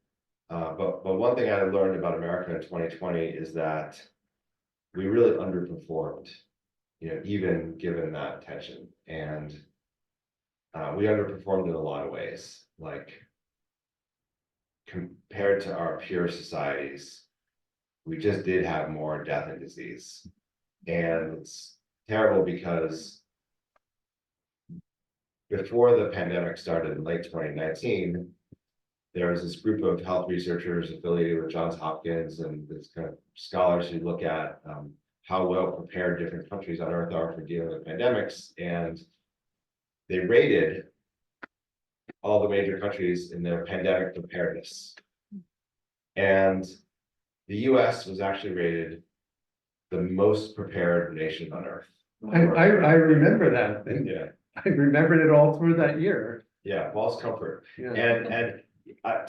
S2: But one thing I learned about America in 2020 is that we really underperformed, even given that tension. And we underperformed in a lot of ways, like compared to our peer societies, we just did have more death and disease. And it's terrible because before the pandemic started in late 2019, there was this group of health researchers affiliated with Johns Hopkins and this kind of scholars who look at how well prepared different countries on Earth are for dealing with pandemics. And they rated all the major countries in their pandemic preparedness. And the US was actually rated the most prepared nation on Earth.
S1: I remember that. And
S2: yeah,
S1: I remembered it all through that year.
S2: Yeah, false comfort.
S1: Yeah.
S2: And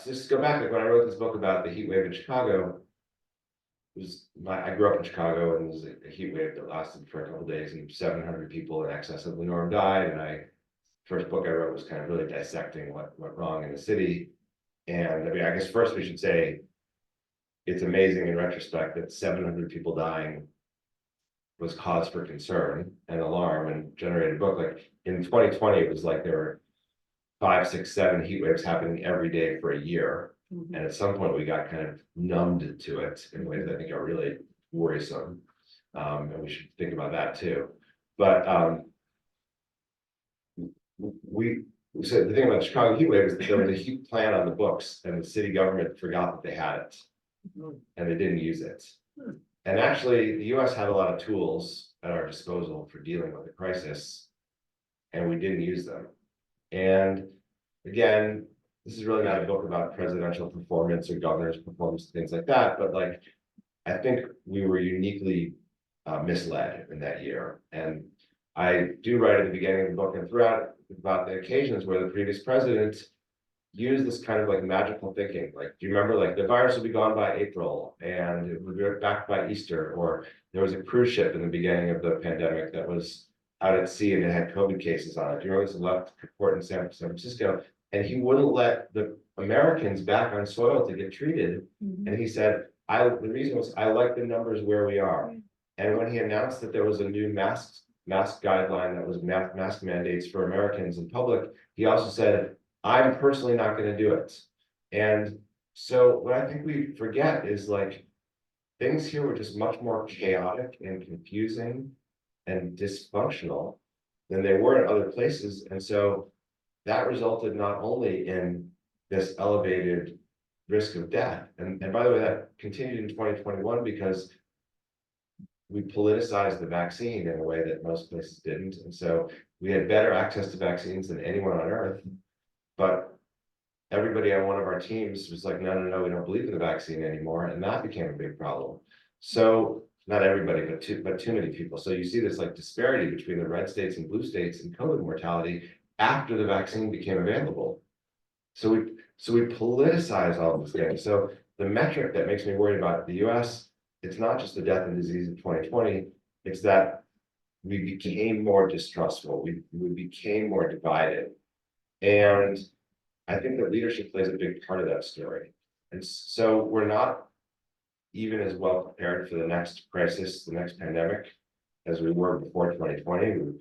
S2: just go back, like when I wrote this book about the heat wave in Chicago, I grew up in Chicago, and it was a heat wave that lasted for a couple of days, and 700 people in excess of the norm died. And first book I wrote was kind of really dissecting what went wrong in the city. And I mean, I guess first we should say it's amazing in retrospect that 700 people dying was cause for concern and alarm and generated a book. Like in 2020, it was like there were 5, 6, 7 heat waves happening every day for a year. And at some point we got kind of numbed to it in ways I think are really worrisome. And we should think about that too. But so the thing about the Chicago heat wave is that there was a heat plan on the books and the city government forgot that they had it and they didn't use it. And actually the US had a lot of tools at our disposal for dealing with the crisis, and we didn't use them. And again, this is really not a book about presidential performance or governor's performance, things like that. But like, I think we were uniquely misled in that year. And I do write at the beginning of the book and throughout about the occasions where the previous president used this kind of like magical thinking. Like, do you remember, like, the virus will be gone by April and it will be back by Easter? Or there was a cruise ship in the beginning of the pandemic that was out at sea and it had COVID cases on it. Do you remember this left port in San Francisco? And he wouldn't let the Americans back on soil to get treated. And he said, the reason was, I like the numbers where we are. And when he announced that there was a new mask guideline that was mask mandates for Americans in public, he also said, I'm personally not going to do it. And so what I think we forget is like, things here were just much more chaotic and confusing and dysfunctional than they were in other places. And so that resulted not only in this elevated risk of death, and by the way, that continued in 2021 because we politicized the vaccine in a way that most places didn't. And so we had better access to vaccines than anyone on earth. But everybody on one of our teams was like, no, no, no, we don't believe in the vaccine anymore. And that became a big problem. So not everybody, but too many people. So you see this like disparity between the red states and blue states in COVID mortality after the vaccine became available. So we politicize all these things. So the metric that makes me worried about the US, it's not just the death and disease of 2020, it's that we became more distrustful, we became more divided. And I think that leadership plays a big part of that story. And so we're not even as well prepared for the next crisis, the next pandemic, as we were before 2020.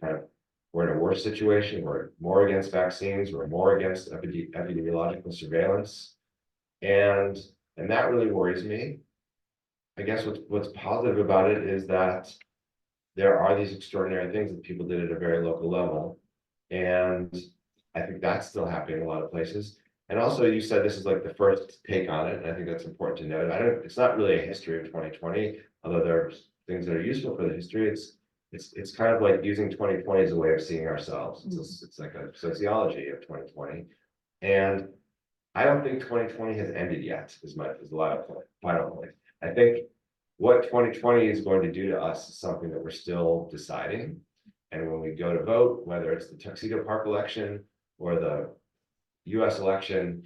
S2: We're in a worse situation. We're more against vaccines. We're more against epidemiological surveillance. And that really worries me. I guess what's positive about it is that there are these extraordinary things that people did at a very local level. And I think that's still happening in a lot of places. And also you said this is like the first take on it. And I think that's important to note. It's not really a history of 2020, although there are things that are useful for the history. It's kind of like using 2020 as a way of seeing ourselves. It's like a sociology of 2020. And I don't think 2020 has ended yet, is a lot of final point. I think what 2020 is going to do to us is something that we're still deciding. And when we go to vote, whether it's the Tuxedo Park election or the US election,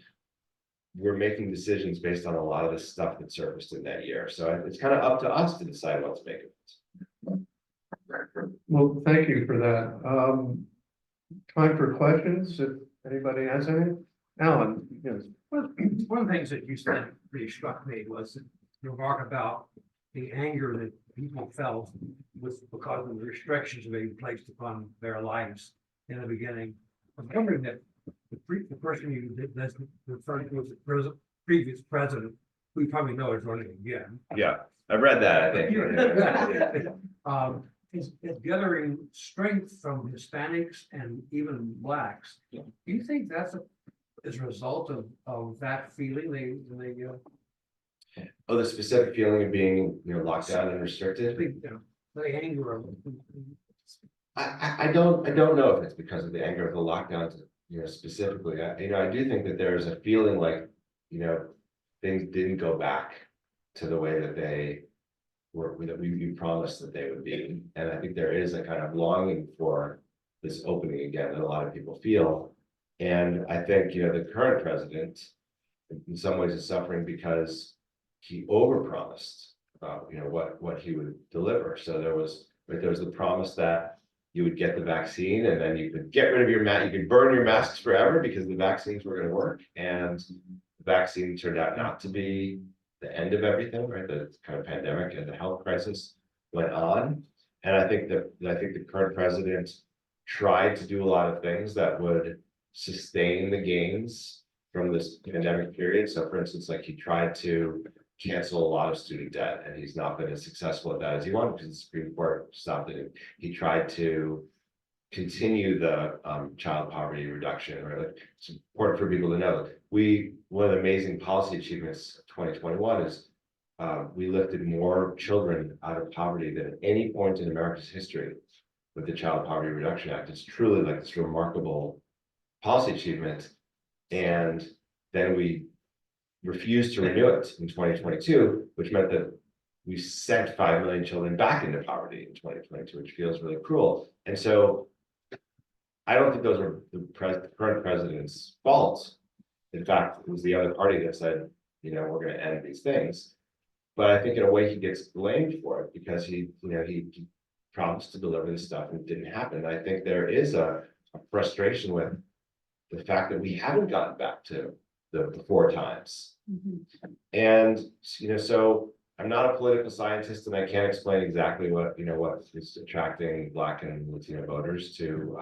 S2: we're making decisions based on a lot of the stuff that surfaced in that year. So it's kind of up to us to decide what to make of it.
S1: Well, thank you for that. Time for questions, if anybody has any. Alan, yes.
S3: One of the things that you said really struck me was the remark about the anger that people felt because of the restrictions being placed upon their lives in the beginning. I'm wondering that the person you did this referred to as the previous president, who you probably know is running again.
S2: Yeah, I've read that, I think.
S3: Is gathering strength from Hispanics and even blacks. Do you think that's as a result of that feeling
S2: Oh, the specific feeling of being, locked down and restricted.
S3: the anger of
S2: I don't know if it's because of the anger of the lockdowns, specifically. I do think that there's a feeling like, things didn't go back to the way that they were, that we promised that they would be. And I think there is a kind of longing for this opening again that a lot of people feel. And I think, the current president in some ways is suffering because he overpromised about, what he would deliver. So there was the promise that you would get the vaccine and then you could get rid of your mask, you could burn your masks forever because the vaccines were going to work. And the vaccine turned out not to be the end of everything, right? The kind of pandemic and the health crisis went on. And I think the current president tried to do a lot of things that would sustain the gains from this pandemic period. So for instance, like he tried to cancel a lot of student debt, and he's not been as successful at that as he wanted because the Supreme Court stopped it. He tried to continue the child poverty reduction, right? Like, it's important for people to know. One of the amazing policy achievements of 2021 is we lifted more children out of poverty than at any point in America's history with the Child Poverty Reduction Act. It's truly like this remarkable policy achievement. And then we refused to renew it in 2022, which meant that we sent 5 million children back into poverty in 2022, which feels really cruel. And so I don't think those are the current president's fault. In fact, it was the other party that said, we're going to end these things. But I think in a way he gets blamed for it because he promised to deliver this stuff and it didn't happen. And I think there is a frustration with the fact that we haven't gotten back to the before times. Mm-hmm. And, so I'm not a political scientist and I can't explain exactly what is attracting Black and Latino voters to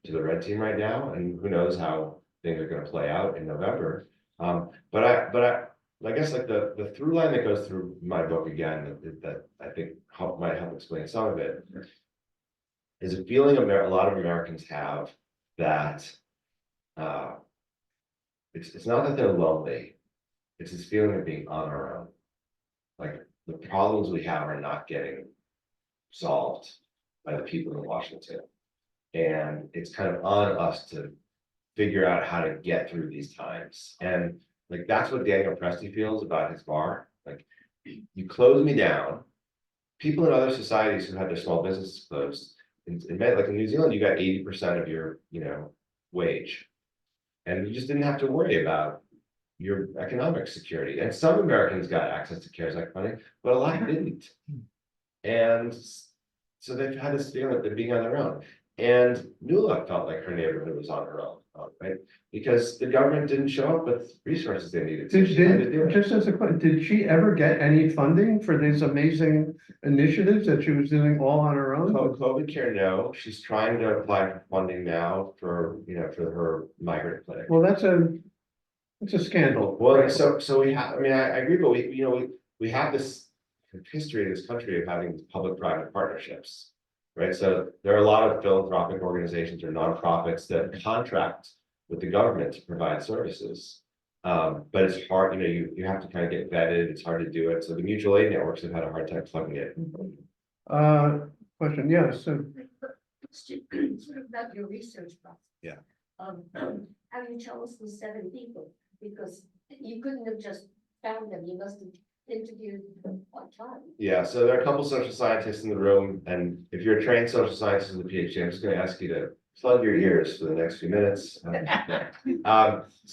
S2: the red team right now. And who knows how things are going to play out in November. But I guess like the through line that goes through my book again, that I think might help explain some of it, is a feeling a lot of Americans have that it's not that they're lonely, it's this feeling of being on our own. Like the problems we have are not getting solved by the people in Washington. And it's kind of on us to figure out how to get through these times. And like, that's what Daniel Presti feels about his bar. Like, you close me down. People in other societies who had their small businesses closed, like in New Zealand, you got 80% of your, wage. And you just didn't have to worry about your economic security. And some Americans got access to CARES Act money, but a lot didn't. And so they've had this feeling that they're being on their own. And Nuala felt like her neighborhood was on her own, right? Because the government didn't show up with resources they needed. So she had to do it.
S1: Just as a question, did she ever get any funding for these amazing initiatives that she was doing all on her own?
S2: COVID care, no. She's trying to apply for funding now for, for her migrant clinic.
S1: Well, it's a scandal.
S2: Well, so we have, I agree, but we have this history in this country of having public-private partnerships, right? So there are a lot of philanthropic organizations or nonprofits that contract with the government to provide services. But it's hard, you have to kind of get vetted. It's hard to do it. So the mutual aid networks have had a hard time plugging it.
S1: Question, yes. So
S4: Sort of about your research process.
S2: Yeah.
S4: How do you tell us the 7 people? Because you couldn't have just found them. You must have interviewed them on time.
S2: Yeah, so there are a couple social scientists in the room, and if you're a trained social scientist with a PhD, I'm just going to ask you to plug your ears for the next few minutes. So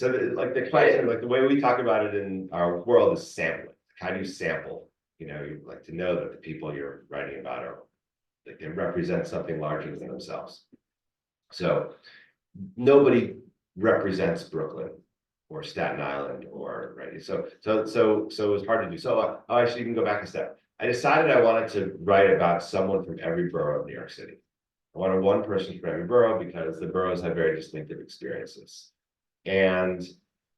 S2: the question, like the way we talk about it in our world is sampling. How do you sample? You like to know that the people you're writing about are like they represent something larger than themselves. So nobody represents Brooklyn or Staten Island or right. So it was hard to do. So I should even go back a step. I decided I wanted to write about someone from every borough of New York City. I wanted one person from every borough because the boroughs have very distinctive experiences. And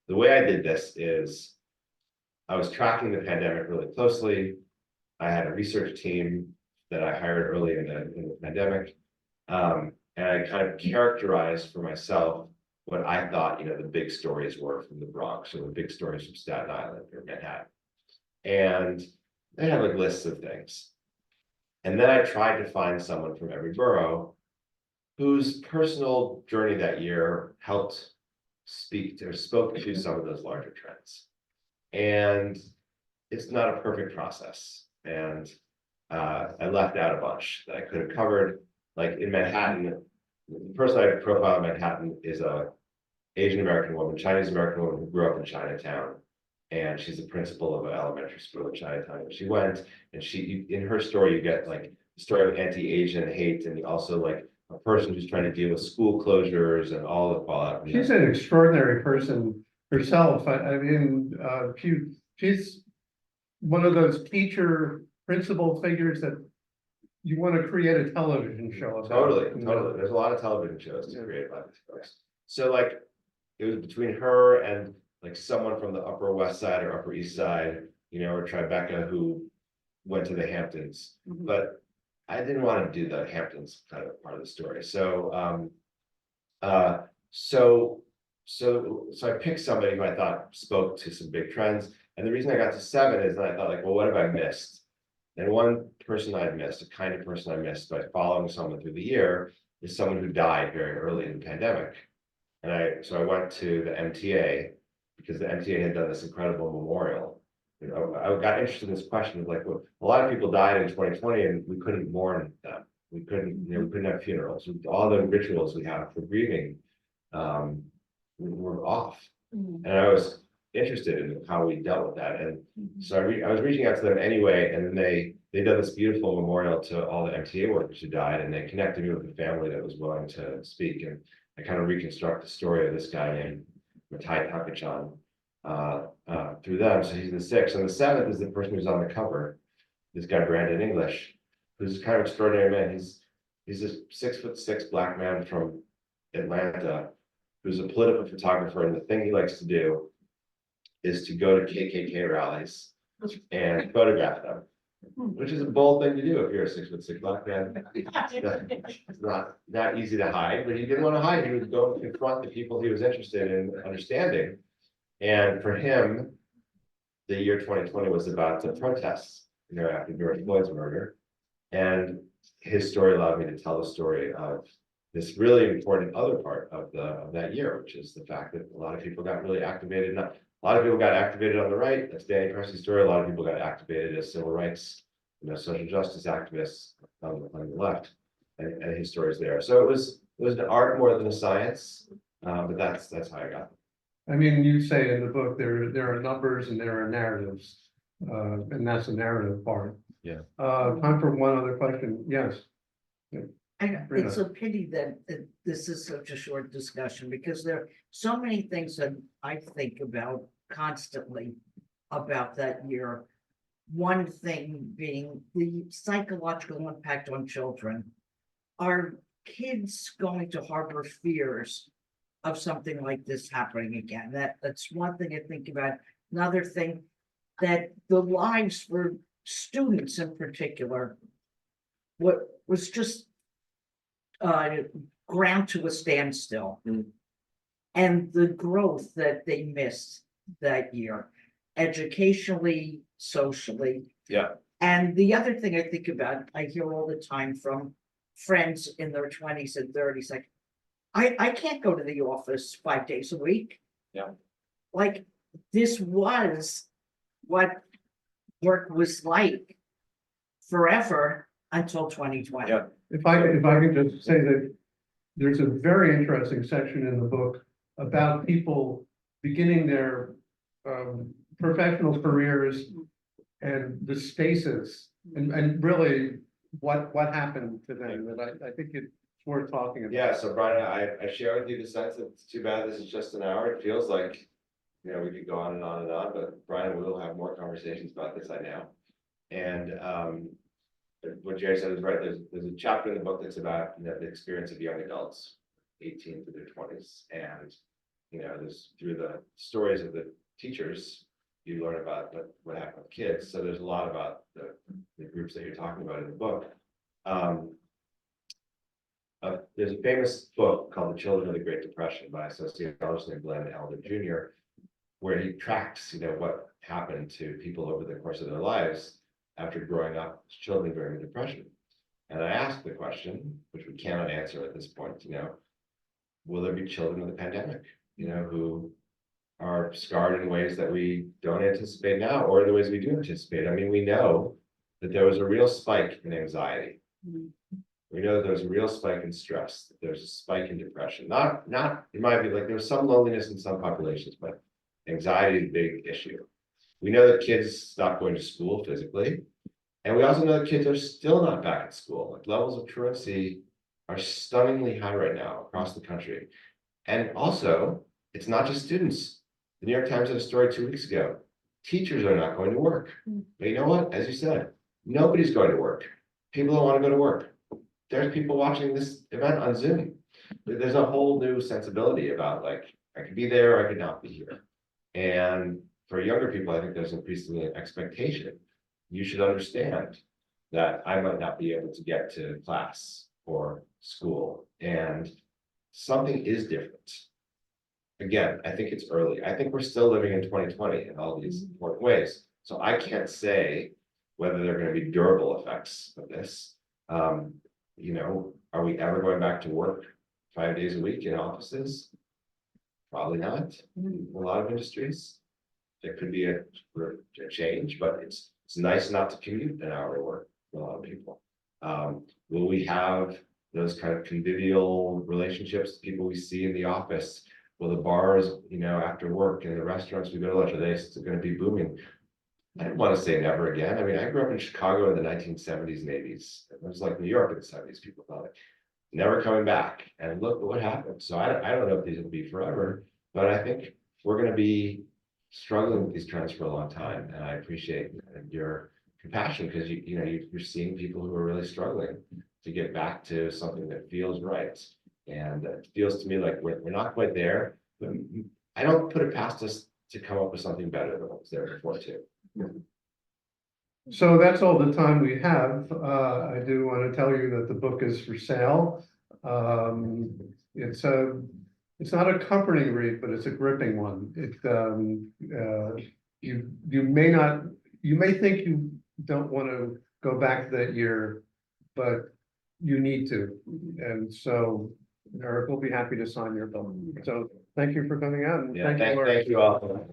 S2: the way I did this is I was tracking the pandemic really closely. I had a research team that I hired early in the pandemic. And I kind of characterized for myself what I thought, the big stories were from the Bronx or the big stories from Staten Island or Manhattan. And they had like lists of things. And then I tried to find someone from every borough whose personal journey that year helped spoke to some of those larger trends. And it's not a perfect process. And I left out a bunch that I could have covered. Like in Manhattan, the person I profile in Manhattan is a Asian American woman, Chinese American woman who grew up in Chinatown. And she's the principal of an elementary school in Chinatown. She went and in her story, you get like the story of anti-Asian hate and also like a person who's trying to deal with school closures and all the fallout.
S1: she's an extraordinary person herself. She's one of those teacher principal figures that you want to create a television show about.
S2: Totally. There's a lot of television shows to create about these folks. So like it was between her and like someone from the Upper West Side or Upper East Side, or Tribeca who went to the Hamptons. But I didn't want to do the Hamptons kind of part of the story. So I picked somebody who I thought spoke to some big trends. And the reason I got to 7 is that I thought like, well, what have I missed? And one person I've missed, a kind of person I missed by following someone through the year is someone who died very early in the pandemic. And so I went to the MTA because the MTA had done this incredible memorial. I got interested in this question of like, well, a lot of people died in 2020 and we couldn't mourn them. We couldn't have funerals. All the rituals we have for grieving were off. And I was interested in how we dealt with that. And so I was reaching out to them anyway, and then they did this beautiful memorial to all the MTA workers who died, and they connected me with a family that was willing to speak. And I kind of reconstruct the story of this guy named Matai Takachan through them. So he's the 6th, and the 7th is the person who's on the cover. This guy Brandon English, who's kind of extraordinary man. He's a 6'6" black man from Atlanta who's a political photographer, and the thing he likes to do is to go to KKK rallies and photograph them, which is a bold thing to do if you're a 6'6" black man. It's not easy to hide, but he didn't want to hide. He would go and confront the people he was interested in understanding. And for him, the year 2020 was about the protests, after George Floyd's murder. And his story allowed me to tell the story of this really important other part of that year, which is the fact that a lot of people got really activated. A lot of people got activated on the right. That's Danny Presley's story. A lot of people got activated as civil rights, social justice activists on the left, and his story is there. So it was an art more than a science, but that's how I got it.
S1: I mean, you say in the book, there are numbers and there are narratives, and that's the narrative part.
S2: Yeah.
S1: Time for one other question. Yes.
S5: It's a pity that this is such a short discussion, because there are so many things that I think about constantly about that year. One thing being the psychological impact on children. Are kids going to harbor fears of something like this happening again? That's one thing I think about. Another thing, that the lives for students in particular, what was just ground to a standstill. And the growth that they missed that year, educationally, socially.
S2: Yeah.
S5: And the other thing I think about, I hear all the time from friends in their 20s and 30s, like, I can't go to the office 5 days a week.
S2: Yeah.
S5: Like, this was what work was like forever until 2020.
S2: Yeah.
S1: If I can just say that there's a very interesting section in the book about people beginning their professional careers and the spaces and really what happened to them, that I think it's worth talking about.
S2: Yeah, so Brian, I share with you the sense that it's too bad this is just an hour. It feels like, we could go on and on and on, but Brian, we will have more conversations about this, I know. And what Jerry said is right. There's a chapter in the book that's about the experience of young adults, 18 to their 20s, and there's through the stories of the teachers, you learn about what happened with kids. So there's a lot about the groups that you're talking about in the book. There's a famous book called The Children of the Great Depression by a sociologist named Glenn Elder Jr., where he tracks, what happened to people over the course of their lives after growing up as children during the Depression. And I asked the question, which we cannot answer at this point, will there be children of the pandemic, who are scarred in ways that we don't anticipate now, or the ways we do anticipate? I mean, we know that there was a real spike in anxiety. We know that there was a real spike in stress, that there's a spike in depression. Not, it might be like there was some loneliness in some populations, but anxiety is a big issue. We know that kids stopped going to school physically, and we also know that kids are still not back at school. Like, levels of truancy are stunningly high right now across the country. And also, it's not just students. The New York Times had a story 2 weeks ago. Teachers are not going to work. But you know what? As you said, nobody's going to work. People don't want to go to work. There's people watching this event on Zoom. There's a whole new sensibility about, like, I could be there, I could not be here. And for younger people, I think there's increasingly an expectation. You should understand that I might not be able to get to class or school, and something is different. Again, I think it's early. I think we're still living in 2020 in all these important ways. So I can't say whether there are going to be durable effects of this. Are we ever going back to work 5 days a week in offices? Probably not. In a lot of industries, there could be a change, but it's nice not to commute an hour to work for a lot of people. Will we have those kind of convivial relationships, people we see in the office? Will the bars, after work, and the restaurants we go to lunch, are they going to be booming? I don't want to say never again. I mean, I grew up in Chicago in the 1970s and 80s. It was like New York in the 70s, people thought it. Never coming back. And look what happened. So I don't know if these will be forever, but I think we're going to be struggling with these trends for a long time. And I appreciate your compassion, because you're seeing people who are really struggling to get back to something that feels right. And it feels to me like we're not quite there, but I don't put it past us to come up with something better than what was there before too.
S1: So that's all the time we have. I do want to tell you that the book is for sale. It's not a comforting read, but it's a gripping one. You may think you don't want to go back to that year, but you need to. And so Eric will be happy to sign your book. So thank you for coming out and
S2: Yeah,
S1: thank you, Laura.
S2: thank you all.